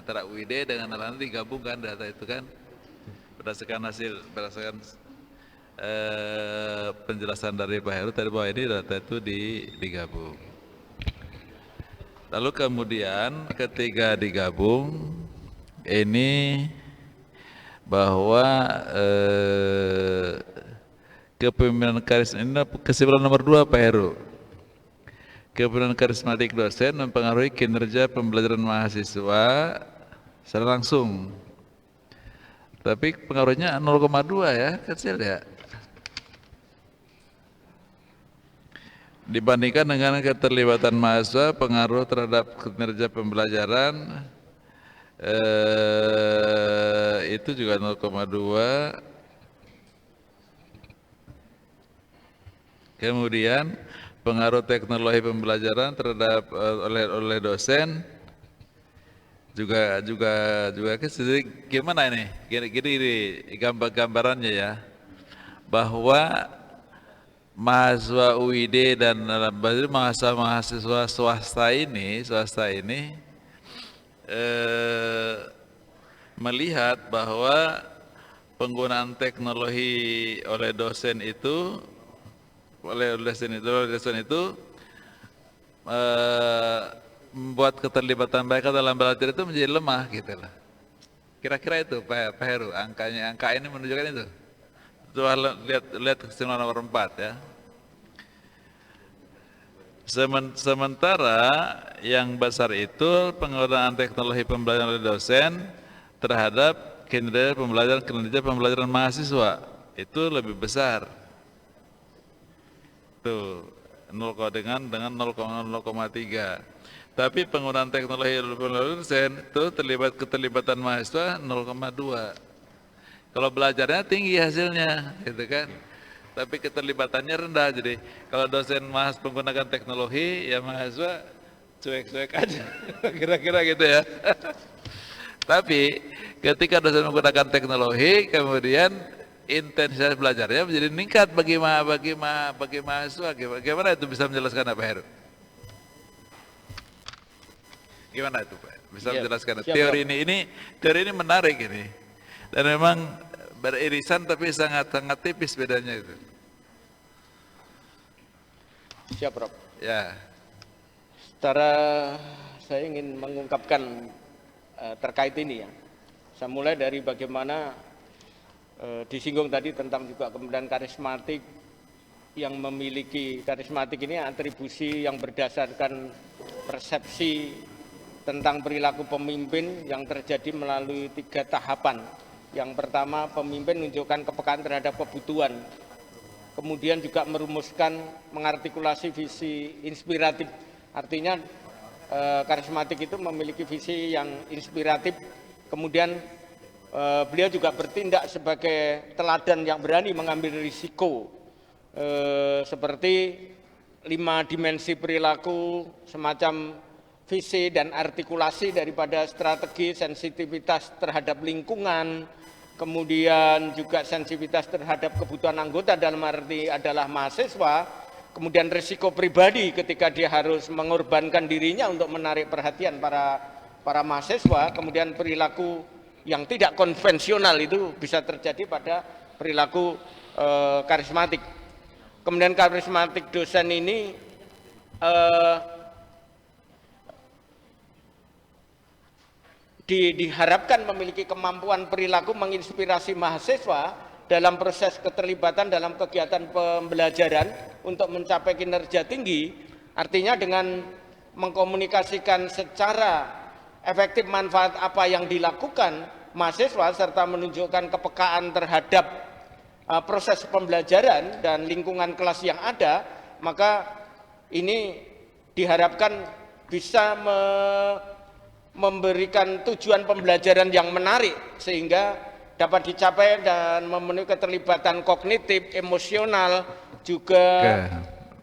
Antara UID dengan Nalanda digabungkan data itu kan. Berdasarkan penjelasan dari Pak Heru tadi bahwa ini data itu digabung. Lalu kemudian ketika digabung ini bahwa kepemimpinan karismatik ini kesimpulan nomor 2 Pak Heru. Kepemimpinan karismatik dosen mempengaruhi kinerja pembelajaran mahasiswa secara langsung. Tapi pengaruhnya 0,2 ya, kecil ya. Dibandingkan dengan keterlibatan mahasiswa, pengaruh terhadap kinerja pembelajaran itu juga 0,2. Kemudian pengaruh teknologi pembelajaran terhadap oleh dosen juga kecil. Gimana ini? Gini gambarannya ya, bahwa mahasiswa UID dan mahasiswa swasta ini melihat bahwa penggunaan teknologi oleh dosen itu membuat keterlibatan mereka dalam belajar itu menjadi lemah gitu lah. Kira-kira itu Pak Heru, angka ini menunjukkan itu. Coba lihat kesimpulan nomor 4 ya. Sementara yang besar itu penggunaan teknologi pembelajaran oleh dosen terhadap kinerja pembelajaran mahasiswa itu lebih besar. Tuh, dengan 0,3. Tapi penggunaan teknologi oleh dosen itu keterlibatan mahasiswa 0,2. Kalau belajarnya tinggi hasilnya, gitu kan. Tapi keterlibatannya rendah. Jadi kalau dosen menggunakan teknologi, ya mahasiswa cuek-cuek aja, kira-kira gitu ya. Tapi ketika dosen menggunakan teknologi, kemudian intensitas belajarnya menjadi meningkat bagi mahasiswa. Bagaimana itu bisa menjelaskan Pak Heru? Gimana itu Pak? Bisa menjelaskan teori ini menarik ini, dan memang beririsan tapi sangat tipis bedanya itu. Siap, Prof. Ya. Secara saya ingin mengungkapkan terkait ini ya. Saya mulai dari bagaimana disinggung tadi tentang juga kemudian karismatik, yang memiliki karismatik ini atribusi yang berdasarkan persepsi tentang perilaku pemimpin yang terjadi melalui 3 tahapan. Yang pertama, pemimpin menunjukkan kepekaan terhadap kebutuhan. Kemudian juga merumuskan, mengartikulasi visi inspiratif. Artinya karismatik itu memiliki visi yang inspiratif. Kemudian beliau juga bertindak sebagai teladan yang berani mengambil risiko. Seperti 5 dimensi perilaku, semacam visi dan artikulasi daripada strategi, sensitivitas terhadap lingkungan, kemudian juga sensitivitas terhadap kebutuhan anggota dalam arti adalah mahasiswa, kemudian risiko pribadi ketika dia harus mengorbankan dirinya untuk menarik perhatian para mahasiswa, kemudian perilaku yang tidak konvensional itu bisa terjadi pada perilaku karismatik. Kemudian karismatik dosen ini diharapkan memiliki kemampuan perilaku menginspirasi mahasiswa dalam proses keterlibatan dalam kegiatan pembelajaran untuk mencapai kinerja tinggi. Artinya dengan mengkomunikasikan secara efektif manfaat apa yang dilakukan mahasiswa serta menunjukkan kepekaan terhadap proses pembelajaran dan lingkungan kelas yang ada, maka ini diharapkan bisa memberikan tujuan pembelajaran yang menarik sehingga dapat dicapai dan memenuhi keterlibatan kognitif, emosional, juga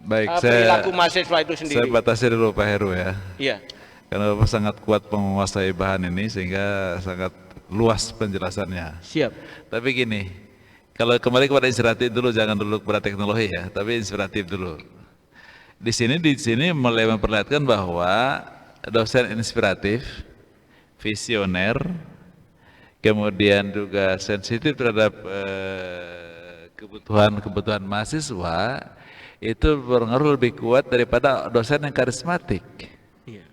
baik, perilaku mahasiswa itu sendiri. Saya batasi dulu Pak Heru ya. Iya. Karena Bapak sangat kuat menguasai bahan ini sehingga sangat luas penjelasannya. Siap. Tapi gini, kalau kembali kepada inspiratif dulu, jangan dulu kepada teknologi ya, tapi inspiratif dulu. Di sini mulai memperlihatkan bahwa dosen inspiratif, visioner, kemudian juga sensitif terhadap kebutuhan mahasiswa, itu berpengaruh lebih kuat daripada dosen yang karismatik. Iya.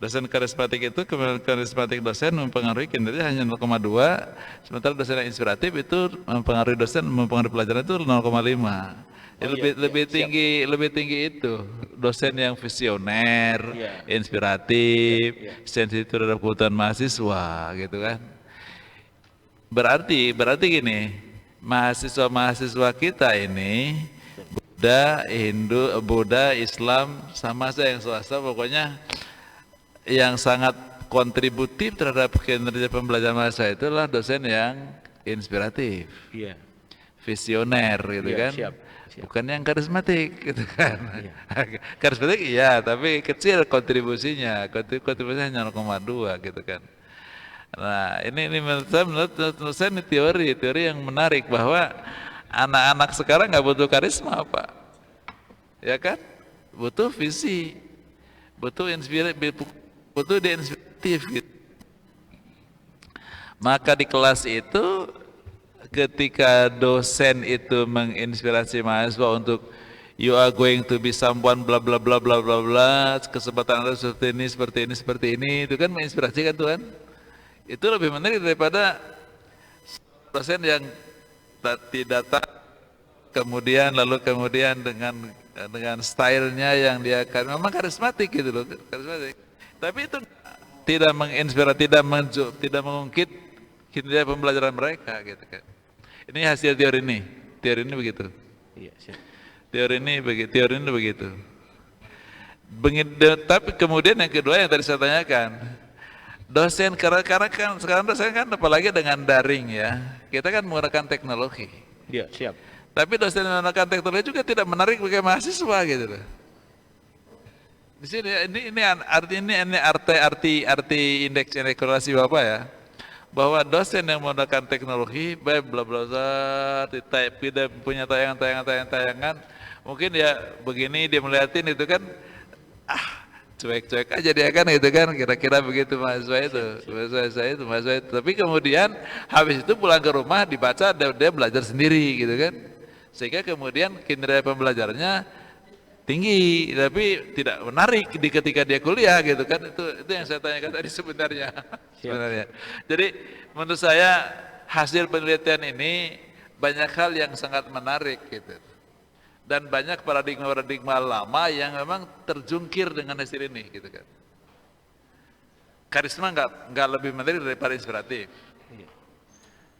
Dosen karismatik itu, karismatik dosen mempengaruhi kinerja hanya 0,2, sementara dosen yang inspiratif itu mempengaruhi pelajaran itu 0,5. Lebih tinggi itu dosen yang visioner, inspiratif, sensitif terhadap kebutuhan mahasiswa, gitu kan. Berarti gini, mahasiswa kita ini Buddha, Islam, sama saja yang swasta, pokoknya yang sangat kontributif terhadap kinerja pembelajaran mahasiswa itulah dosen yang inspiratif, visioner, gitu kan. Siap. Bukan yang karismatik, gitu kan. Karismatik iya, tapi kecil kontribusinya hanya 0,2, gitu kan. Nah, ini menurut saya ini teori yang menarik bahwa anak-anak sekarang nggak butuh karisma, Pak. Ya kan? Butuh visi, butuh inspiratif, gitu. Maka di kelas itu ketika dosen itu menginspirasi mahasiswa untuk you are going to be someone bla bla bla bla bla bla, kesempatan Anda seperti ini, itu kan menginspirasikan Tuhan. Itu lebih menarik daripada dosen yang tidak kemudian dengan stylenya yang dia kan memang karismatik gitu loh, karismatik. Tapi itu tidak menginspirasi, tidak mengungkit kinerja pembelajaran mereka, gitu kan. Ini hasil teori ini begitu. Iya, siap. Teori ini begitu. Tapi kemudian yang kedua yang tadi saya tanyakan, dosen karena kan sekarang dosen kan apalagi dengan daring ya, kita kan menggunakan teknologi. Iya, siap. Tapi dosen yang menggunakan teknologi juga tidak menarik bagi mahasiswa gitu loh. Di sini ini arti indeks korelasi Bapak ya. Bahwa dosen yang menggunakan teknologi, baik bla bla bla, tidak punya tayangan, mungkin ya begini dia melihatin itu kan, cuek-cuek aja dia kan gitu kan, kira-kira begitu mahasiswa itu. Tapi kemudian habis itu pulang ke rumah dibaca, dia belajar sendiri gitu kan, sehingga kemudian kinerja pembelajarannya tinggi, tapi tidak menarik di ketika dia kuliah gitu kan. Itu yang saya tanyakan tadi sebenarnya. Jadi menurut saya hasil penelitian ini banyak hal yang sangat menarik gitu, dan banyak paradigma lama yang memang terjungkir dengan hasil ini gitu kan. Karisma nggak lebih menarik daripada inspiratif.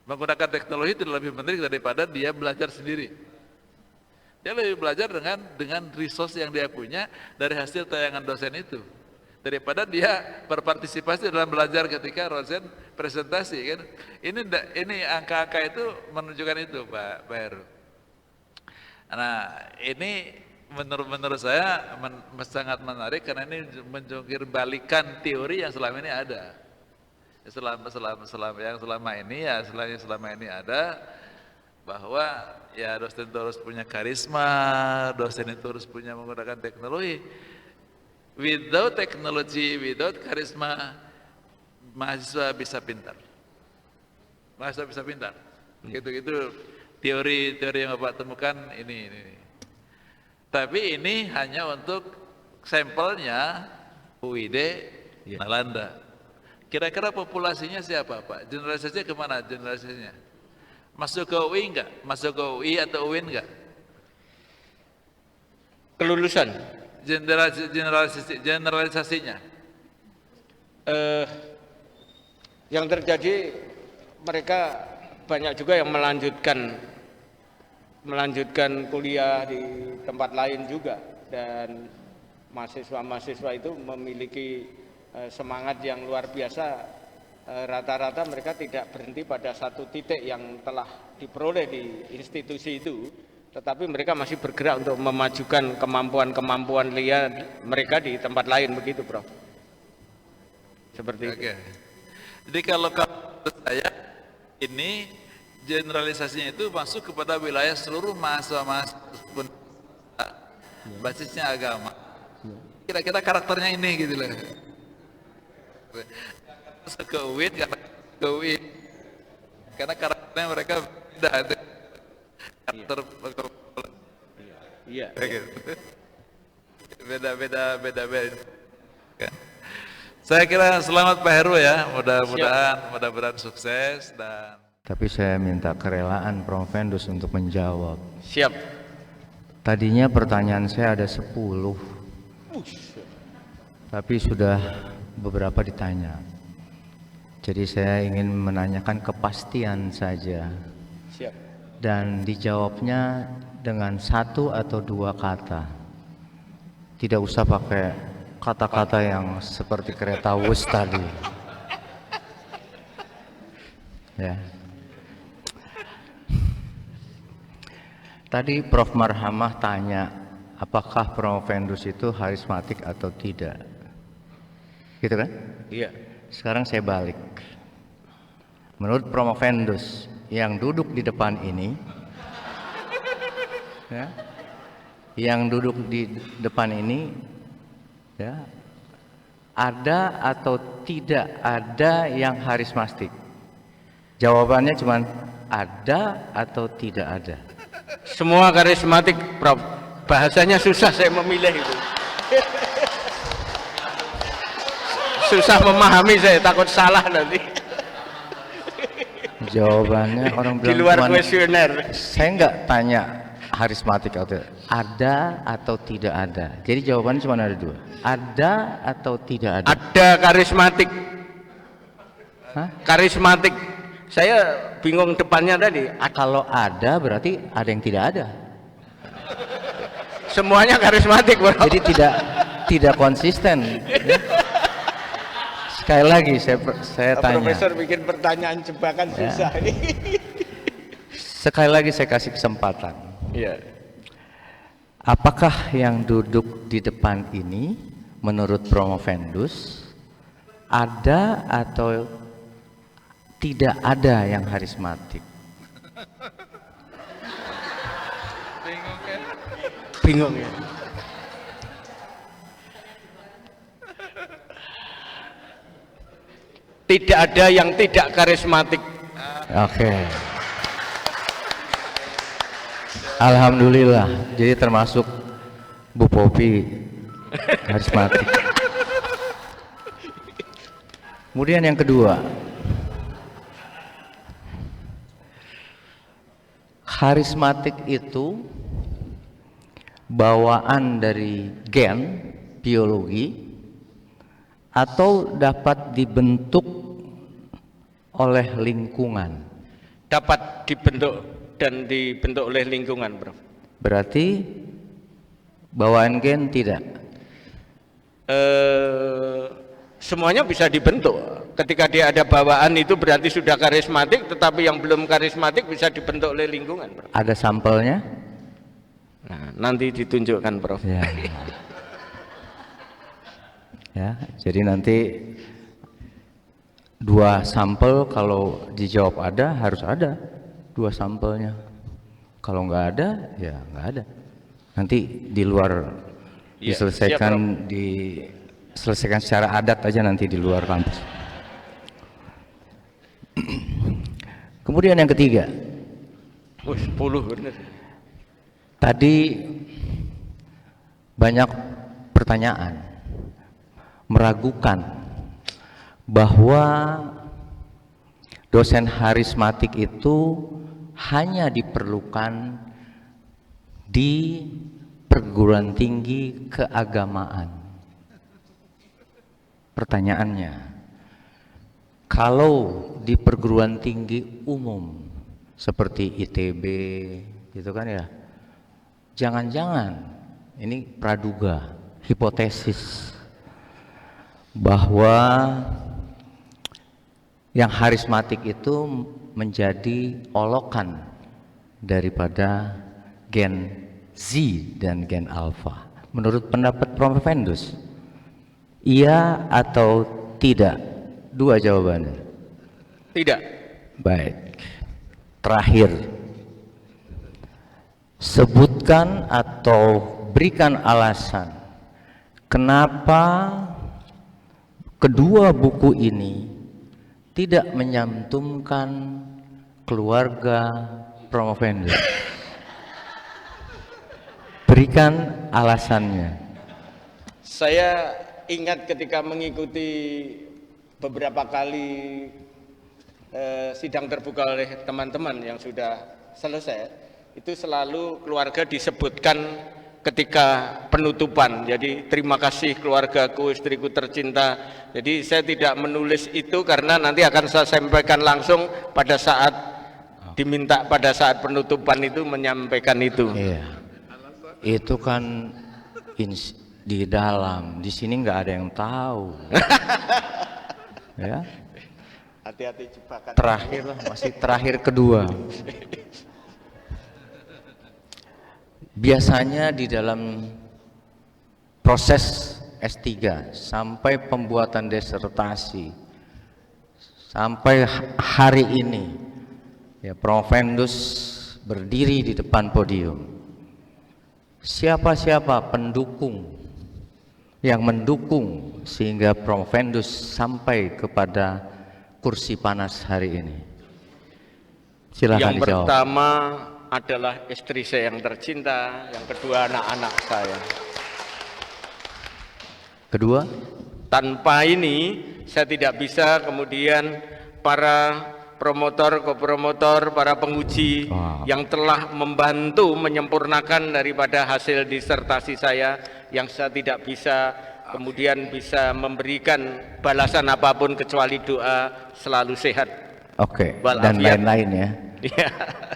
Menggunakan teknologi tidak lebih menarik daripada dia belajar sendiri. Dia lebih belajar dengan resource yang dia punya dari hasil tayangan dosen itu, daripada dia berpartisipasi dalam belajar ketika dosen presentasi kan. Ini angka-angka itu menunjukkan itu, Pak Heru. Nah, ini menurut saya sangat menarik karena ini menjungkir balikan teori yang selama ini ada. Selama ini ada, bahwa ya dosen itu harus punya karisma, dosen itu harus punya menggunakan teknologi. Without technology, without karisma, mahasiswa bisa pintar. Gitu teori yang Bapak temukan ini. Tapi ini hanya untuk sampelnya UID Nalanda. Kira-kira populasinya siapa, Pak? Generalisasinya kemana generalisasinya? Masuk ke UI enggak? Masuk ke UI atau UIN enggak? Kelulusan. Generalisasinya. Yang terjadi mereka banyak juga yang melanjutkan kuliah di tempat lain juga, dan mahasiswa itu memiliki semangat yang luar biasa. Rata-rata mereka tidak berhenti pada satu titik yang telah diperoleh di institusi itu, tetapi mereka masih bergerak untuk memajukan kemampuan mereka di tempat lain, begitu Prof. Seperti itu. Jadi kalau saya ini generalisasinya itu masuk kepada wilayah seluruh mahasiswa basisnya agama. Kira-kira karakternya ini gitu loh. Ke UIN karena karakternya mereka beda, karakter beda. Saya kira selamat Pak Heru ya, mudah-mudahan sukses. Dan Tapi saya minta kerelaan Prof. Vendus untuk menjawab. Siap. Tadinya pertanyaan saya ada 10, tapi sudah beberapa ditanya. Jadi saya ingin menanyakan kepastian saja. Siap. Dan dijawabnya dengan 1 atau 2 kata. Tidak usah pakai kata-kata yang seperti kereta wus tadi. Ya. Tadi Prof. Marhamah tanya, apakah Prof. Vendus itu karismatik atau tidak? Gitu kan? Iya. Sekarang saya balik. Menurut Prof. Vendus yang duduk di depan ini, ya, yang duduk di depan ini, ya, ada atau tidak ada yang karismatik? Jawabannya cuma ada atau tidak ada. Semua karismatik, Prof. Bahasanya susah saya memilih itu. Susah memahami, saya takut salah nanti. Jawabannya orang bilang Di luar cuman, kuesioner. saya nggak tanya karismatik atau tidak. Ada atau tidak ada. Jadi jawabannya cuma ada 2. Ada atau tidak ada. Ada karismatik. Hah? Karismatik. Saya bingung depannya tadi. Kalau ada berarti ada yang tidak ada. Semuanya karismatik, Bro. Jadi tidak konsisten. Ya. Sekali lagi saya tanya. Profesor bikin pertanyaan jebakan susah ini. Sekali lagi saya kasih kesempatan. Iya. Apakah yang duduk di depan ini menurut Promovendus ada atau tidak ada yang karismatik? Bingung ya. Tidak ada yang tidak karismatik. Oke. Alhamdulillah. Jadi termasuk Bu Popi karismatik. Kemudian yang kedua, karismatik itu bawaan dari gen biologi atau dapat dibentuk oleh lingkungan. Dapat dibentuk dan dibentuk oleh lingkungan, Prof. Berarti bawaan gen tidak? Semuanya bisa dibentuk. Ketika dia ada bawaan itu berarti sudah karismatik, tetapi yang belum karismatik bisa dibentuk oleh lingkungan, Prof. Ada sampelnya? Nah, nanti ditunjukkan, Prof. Ya. Ya, jadi nanti 2 sampel, kalau dijawab ada, harus ada 2 sampelnya. Kalau nggak ada, ya nggak ada. Nanti di luar Ya, diselesaikan, diselesaikan secara adat aja nanti di luar kampus. Kemudian yang ketiga, 10 benar. tadi banyak pertanyaan meragukan bahwa dosen karismatik itu hanya diperlukan di perguruan tinggi keagamaan. Pertanyaannya, kalau di perguruan tinggi umum seperti ITB gitu kan ya, jangan-jangan ini praduga, hipotesis bahwa yang karismatik itu menjadi olokan daripada gen Z dan gen alpha. Menurut pendapat Promovendus, iya atau tidak? 2 jawabannya. Tidak. Baik. Terakhir, sebutkan atau berikan alasan kenapa kedua buku ini tidak menyantumkan keluarga Promovendus. Berikan alasannya. Saya ingat ketika mengikuti beberapa kali sidang terbuka oleh teman-teman yang sudah selesai, itu selalu keluarga disebutkan ketika penutupan. Jadi terima kasih keluargaku, istriku tercinta. Jadi saya tidak menulis itu karena nanti akan saya sampaikan langsung pada saat diminta pada saat penutupan itu menyampaikan itu. Iya. Itu kan di dalam, di sini nggak ada yang tahu. Ya. Hati-hati jebakan. Terakhir lah, masih terakhir kedua. Biasanya di dalam proses S3 sampai pembuatan disertasi sampai hari ini ya, Promovendus berdiri di depan podium. Siapa-siapa pendukung yang mendukung sehingga Promovendus sampai kepada kursi panas hari ini? Silahkan Yang dijawab. pertama adalah istri saya yang tercinta, yang kedua anak-anak saya. Kedua, tanpa ini saya tidak bisa kemudian para promotor, kopromotor, para penguji yang telah membantu menyempurnakan daripada hasil disertasi saya, yang saya tidak bisa kemudian bisa memberikan balasan apapun kecuali doa selalu sehat. oke, dan Walafiat. lain-lain ya. Iya.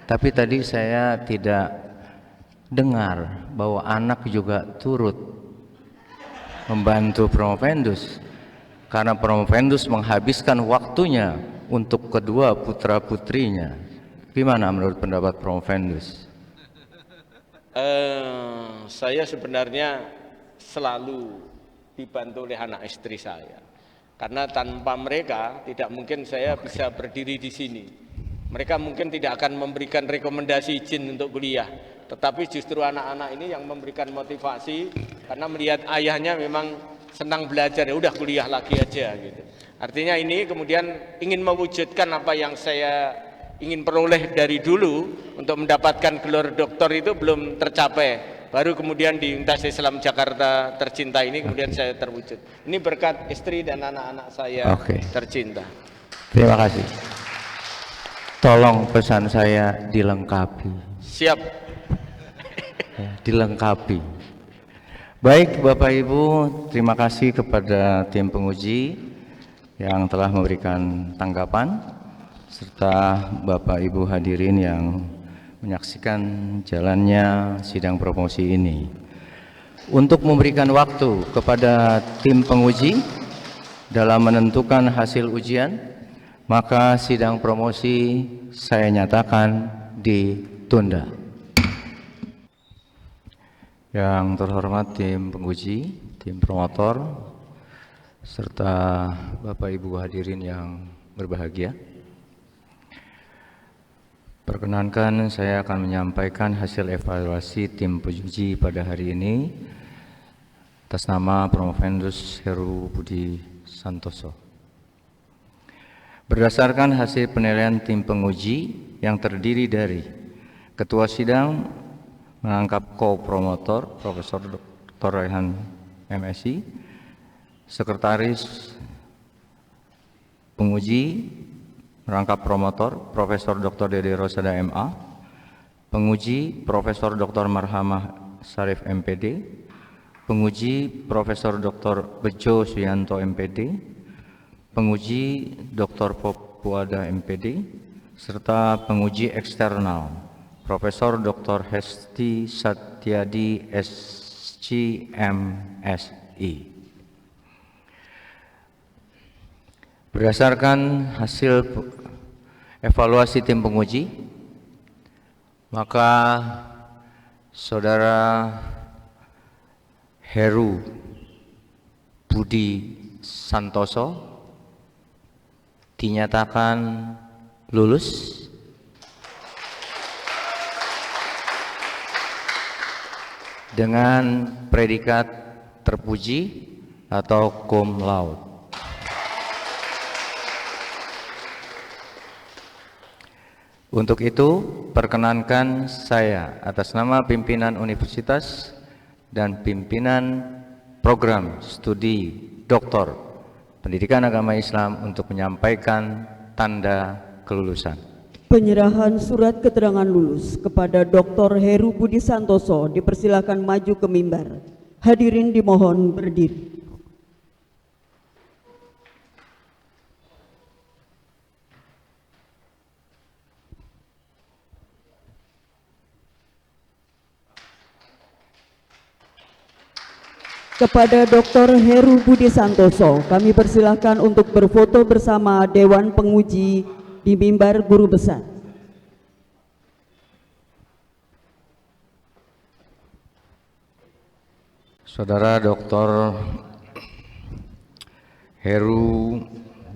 Tapi tadi saya tidak dengar bahwa anak juga turut membantu Promovendus, karena Promovendus menghabiskan waktunya untuk kedua putra putrinya. Gimana menurut pendapat Promovendus? Saya sebenarnya selalu dibantu oleh anak istri saya. Karena tanpa mereka tidak mungkin saya bisa berdiri di sini. Mereka mungkin tidak akan memberikan rekomendasi izin untuk kuliah, tetapi justru anak-anak ini yang memberikan motivasi karena melihat ayahnya memang senang belajar, ya udah kuliah lagi aja gitu. Artinya ini kemudian ingin mewujudkan apa yang saya ingin peroleh dari dulu untuk mendapatkan gelar doktor itu belum tercapai. Baru kemudian di Universitas Islam Jakarta tercinta ini kemudian saya terwujud. Ini berkat istri dan anak-anak saya tercinta. Terima kasih. Tolong pesan saya dilengkapi. Siap. Ya, dilengkapi. Baik Bapak Ibu, terima kasih kepada tim penguji yang telah memberikan tanggapan, serta Bapak Ibu hadirin yang menyaksikan jalannya sidang promosi ini. Untuk memberikan waktu kepada tim penguji dalam menentukan hasil ujian, maka sidang promosi saya nyatakan ditunda. Yang terhormat tim penguji, tim promotor, serta Bapak Ibu hadirin yang berbahagia, perkenankan saya akan menyampaikan hasil evaluasi tim penguji pada hari ini atas nama Promovendus Heru Budi Santoso. Berdasarkan hasil penilaian tim penguji yang terdiri dari Ketua Sidang menangkap co-promotor Profesor Dr. Raihan MSI, Sekretaris penguji merangkap promotor Profesor Dr. Dede Rosada MA, penguji Profesor Dr. Marhamah Sarif MPD, penguji Profesor Dr. Bejo Suyanto MPD, penguji Dr. Popuada MPD, serta penguji eksternal Profesor Dr. Hesti Satyadi SCMSI. Berdasarkan hasil evaluasi tim penguji, maka Saudara Heru Budi Santoso dinyatakan lulus dengan predikat terpuji atau cum laude. Untuk itu, perkenankan saya atas nama pimpinan universitas dan pimpinan program studi doktor Pendidikan Agama Islam untuk menyampaikan tanda kelulusan. Penyerahan surat keterangan lulus kepada Dr. Heru Budi Santoso dipersilakan maju ke mimbar. Hadirin dimohon berdiri. Kepada Dr. Heru Budi Santoso, kami persilahkan untuk berfoto bersama Dewan Penguji di mimbar Guru Besar. Saudara Dr. Heru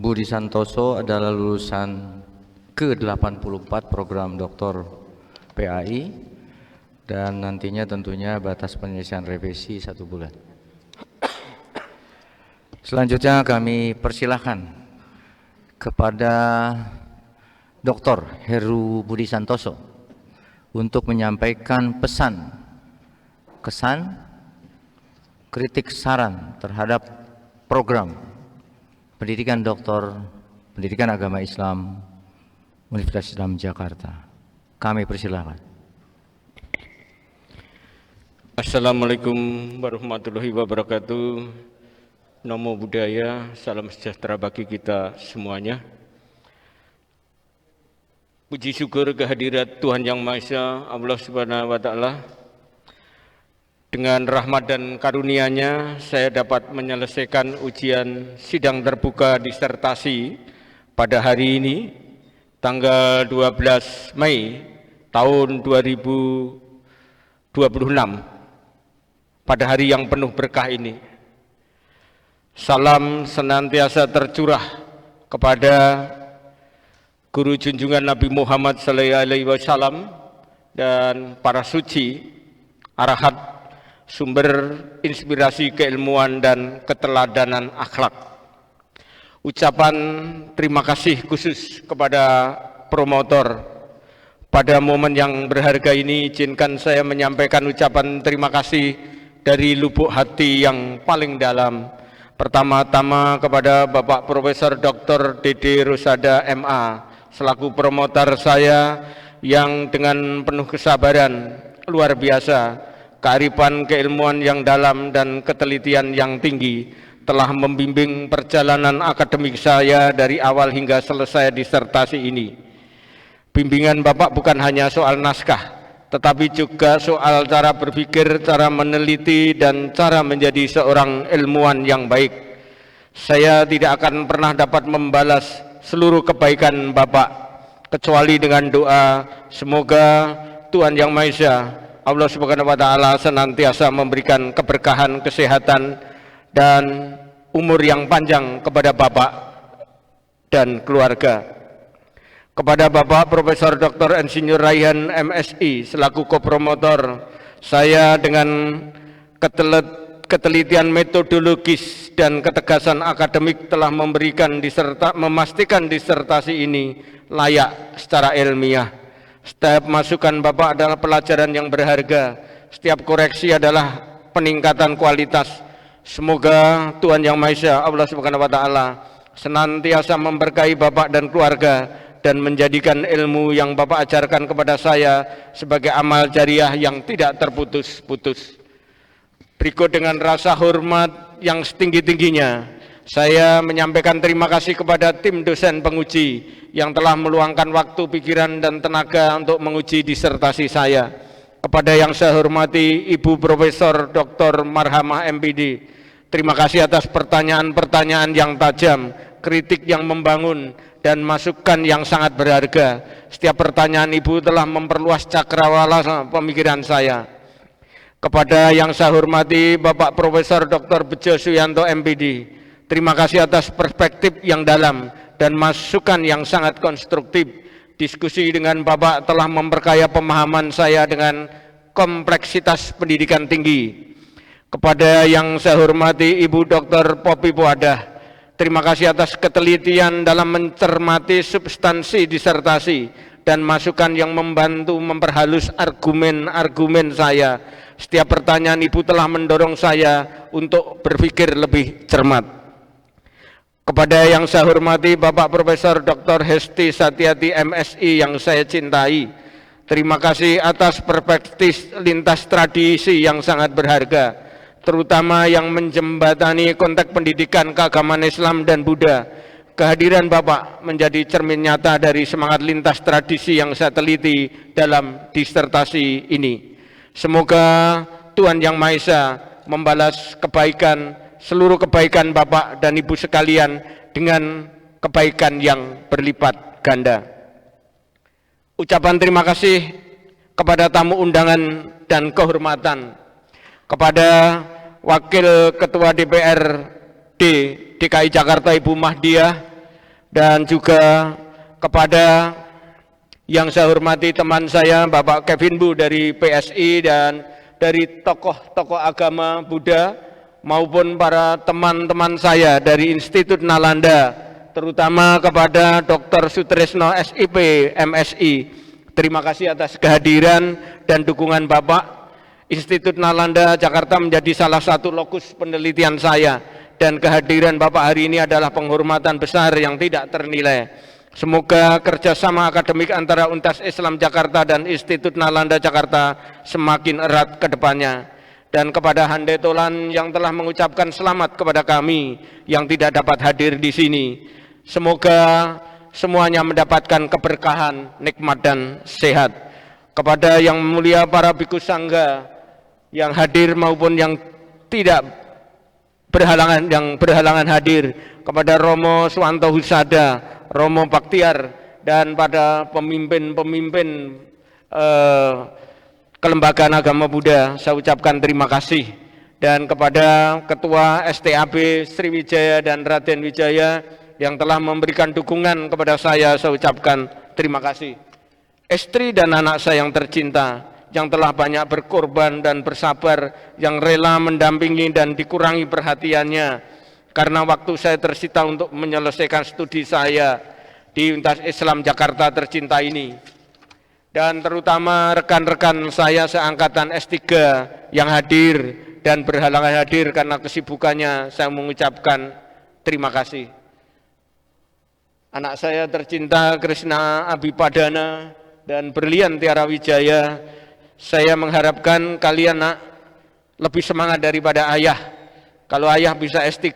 Budi Santoso adalah lulusan ke-84 program Doktor PAI dan nantinya tentunya batas penyelesaian revisi 1 bulan. Selanjutnya kami persilahkan kepada Dr. Heru Budi Santoso untuk menyampaikan pesan, kesan, kritik, saran terhadap program pendidikan doktor pendidikan agama Islam Universitas Islam Jakarta. Kami persilahkan. Assalamualaikum warahmatullahi wabarakatuh. Namo Buddhaya, salam sejahtera bagi kita semuanya. Puji syukur kehadirat Tuhan Yang Maha Esa, Allah Subhanahu wa Ta'ala. Dengan rahmat dan karunia-Nya, saya dapat menyelesaikan ujian sidang terbuka disertasi pada hari ini, tanggal 12 Mei tahun 2026, pada hari yang penuh berkah ini. Salam senantiasa tercurah kepada Guru junjungan Nabi Muhammad SAW dan para suci, arahat, sumber inspirasi keilmuan dan keteladanan akhlak. Ucapan terima kasih khusus kepada promotor. Pada momen yang berharga ini, izinkan saya menyampaikan ucapan terima kasih dari lubuk hati yang paling dalam. Pertama-tama kepada Bapak Profesor Dr. Dede Rosada MA, selaku promotor saya yang dengan penuh kesabaran luar biasa, kearifan keilmuan yang dalam dan ketelitian yang tinggi telah membimbing perjalanan akademik saya dari awal hingga selesai disertasi ini. Bimbingan Bapak bukan hanya soal naskah, tetapi juga soal cara berpikir, cara meneliti, dan cara menjadi seorang ilmuwan yang baik. Saya tidak akan pernah dapat membalas seluruh kebaikan Bapak, kecuali dengan doa, semoga Tuhan Yang Maha Esa, Allah Subhanahu wa Ta'ala, senantiasa memberikan keberkahan, kesehatan, dan umur yang panjang kepada Bapak dan keluarga. Kepada Bapak Profesor Dr. Insinyur Raihan MSI selaku kopromotor, saya dengan ketelitian metodologis dan ketegasan akademik telah memastikan disertasi ini layak secara ilmiah. Setiap masukan Bapak adalah pelajaran yang berharga, setiap koreksi adalah peningkatan kualitas. Semoga Tuhan Yang Maha Esa, Allah Subhanahu wa Ta'ala, senantiasa memberkahi Bapak dan keluarga dan menjadikan ilmu yang Bapak ajarkan kepada saya sebagai amal jariah yang tidak terputus-putus. Berikut dengan rasa hormat yang setinggi-tingginya, saya menyampaikan terima kasih kepada tim dosen penguji yang telah meluangkan waktu, pikiran, dan tenaga untuk menguji disertasi saya. Kepada yang saya hormati Ibu Profesor Dr. Marhamah MPD, terima kasih atas pertanyaan-pertanyaan yang tajam, kritik yang membangun, dan masukan yang sangat berharga. Setiap pertanyaan Ibu telah memperluas cakrawala pemikiran saya. Kepada yang saya hormati Bapak Profesor Dr. Bejo Suyanto MPD, terima kasih atas perspektif yang dalam dan masukan yang sangat konstruktif. Diskusi dengan Bapak telah memperkaya pemahaman saya dengan kompleksitas pendidikan tinggi. Kepada yang saya hormati Ibu Dr. Popi Puadah, terima kasih atas ketelitian dalam mencermati substansi disertasi dan masukan yang membantu memperhalus argumen-argumen saya. Setiap pertanyaan Ibu telah mendorong saya untuk berpikir lebih cermat. Kepada yang saya hormati Bapak Profesor Dr. Hesti Satyati MSI yang saya cintai, terima kasih atas perspektif lintas tradisi yang sangat berharga, terutama yang menjembatani konteks pendidikan keagamaan Islam dan Buddha. Kehadiran Bapak menjadi cermin nyata dari semangat lintas tradisi yang saya teliti dalam disertasi ini. Semoga Tuhan Yang Maha Esa membalas seluruh kebaikan Bapak dan Ibu sekalian dengan kebaikan yang berlipat ganda. Ucapan terima kasih kepada tamu undangan dan kehormatan, kepada Wakil Ketua DPRD DKI Jakarta Ibu Mahdiah, dan juga kepada yang saya hormati teman saya Bapak Kevin Bu dari PSI dan dari tokoh-tokoh agama Buddha, maupun para teman-teman saya dari Institut Nalanda, terutama kepada Dr. Sutresno SIP MSI. Terima kasih atas kehadiran dan dukungan Bapak. Institut Nalanda Jakarta menjadi salah satu lokus penelitian saya, dan kehadiran Bapak hari ini adalah penghormatan besar yang tidak ternilai. Semoga kerjasama akademik antara Untas Islam Jakarta dan Institut Nalanda Jakarta semakin erat ke depannya. Dan kepada Handai Tolan yang telah mengucapkan selamat kepada kami yang tidak dapat hadir di sini, semoga semuanya mendapatkan keberkahan, nikmat, dan sehat. Kepada yang mulia para bhikkhu sangga yang hadir maupun yang tidak berhalangan hadir, kepada Romo Swanto Husada, Romo Baktiar, dan pada pemimpin kelembagaan agama Buddha, saya ucapkan terima kasih. dan kepada Ketua STAB Sriwijaya dan Raden Wijaya yang telah memberikan dukungan kepada saya ucapkan terima kasih. Istri dan anak saya yang tercinta, yang telah banyak berkorban dan bersabar, yang rela mendampingi dan dikurangi perhatiannya, karena waktu saya tersita untuk menyelesaikan studi saya di Universitas Islam Jakarta tercinta ini. Dan terutama rekan-rekan saya seangkatan S3 yang hadir dan berhalangan hadir karena kesibukannya, saya mengucapkan terima kasih. Anak saya tercinta Krishna Abipadana dan Berlian Tiara Wijaya, saya mengharapkan kalian lebih semangat daripada ayah. Kalau ayah bisa S3,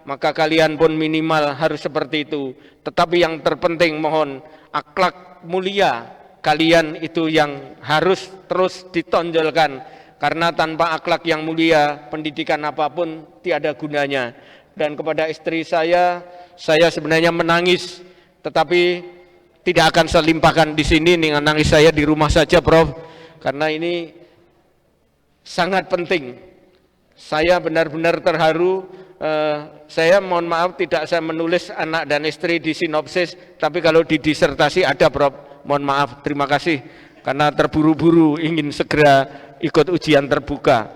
maka kalian pun minimal harus seperti itu. Tetapi yang terpenting mohon akhlak mulia kalian itu yang harus terus ditonjolkan. Karena tanpa akhlak yang mulia, pendidikan apapun tiada gunanya. Dan kepada istri saya sebenarnya menangis, tetapi tidak akan saya limpahkan di sini. Nih nangis saya di rumah saja, Prof. Karena ini sangat penting. Saya benar-benar terharu. Saya mohon maaf tidak saya menulis anak dan istri di sinopsis, tapi kalau di disertasi ada, Prof. Mohon maaf, terima kasih karena terburu-buru ingin segera ikut ujian terbuka.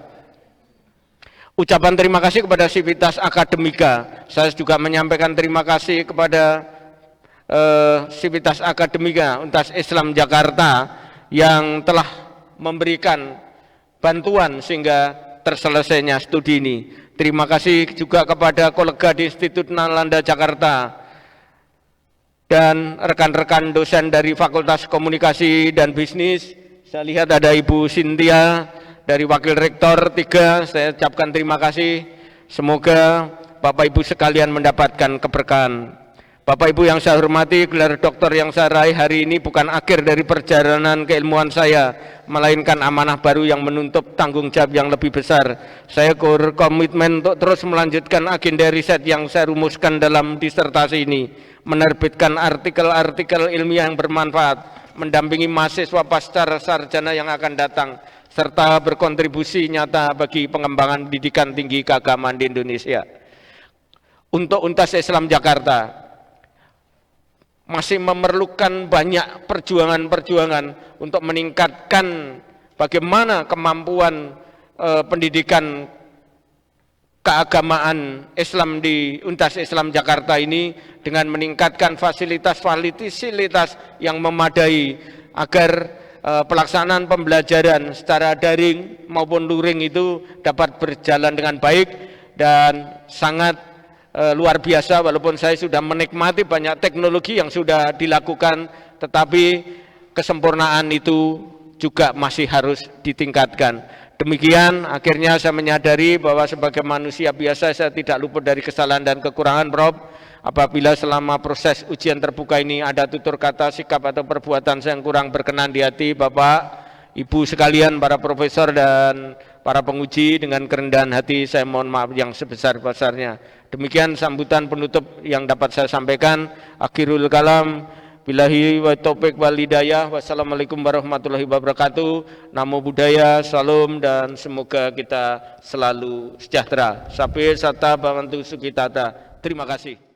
Ucapan terima kasih kepada Sivitas Akademika. Saya juga menyampaikan terima kasih kepada Sivitas Akademika Universitas Islam Jakarta yang telah memberikan bantuan sehingga terselesainya studi ini. Terima kasih juga kepada kolega di Institut Nalanda Jakarta dan rekan-rekan dosen dari Fakultas Komunikasi dan Bisnis. Saya lihat ada Ibu Cynthia dari Wakil Rektor 3, saya ucapkan terima kasih. Semoga Bapak Ibu sekalian mendapatkan keberkahan. Bapak Ibu yang saya hormati, gelar doktor yang saya raih hari ini bukan akhir dari perjalanan keilmuan saya, melainkan amanah baru yang menuntut tanggung jawab yang lebih besar. Saya berkomitmen untuk terus melanjutkan agenda riset yang saya rumuskan dalam disertasi ini, menerbitkan artikel-artikel ilmiah yang bermanfaat, mendampingi mahasiswa pasca sarjana yang akan datang, serta berkontribusi nyata bagi pengembangan pendidikan tinggi keagamaan di Indonesia. Untuk Universitas Islam Jakarta masih memerlukan banyak perjuangan-perjuangan untuk meningkatkan bagaimana kemampuan pendidikan keagamaan Islam di Universitas Islam Jakarta ini dengan meningkatkan fasilitas yang memadai agar pelaksanaan pembelajaran secara daring maupun luring itu dapat berjalan dengan baik dan sangat luar biasa. Walaupun saya sudah menikmati banyak teknologi yang sudah dilakukan, tetapi kesempurnaan itu juga masih harus ditingkatkan. Demikian akhirnya saya menyadari bahwa sebagai manusia biasa saya tidak luput dari kesalahan dan kekurangan, Prof. Apabila selama proses ujian terbuka ini ada tutur kata, sikap atau perbuatan saya yang kurang berkenan di hati Bapak, Ibu sekalian, para profesor dan para penguji, dengan kerendahan hati saya mohon maaf yang sebesar-besarnya. Demikian sambutan penutup yang dapat saya sampaikan. Akhirul kalam, billahi wa taufiq wal hidayah. Wassalamualaikum warahmatullahi wabarakatuh. Namo Buddhaya, salam, dan semoga kita selalu sejahtera. Sabe sata bhavantu sukitata. Terima kasih.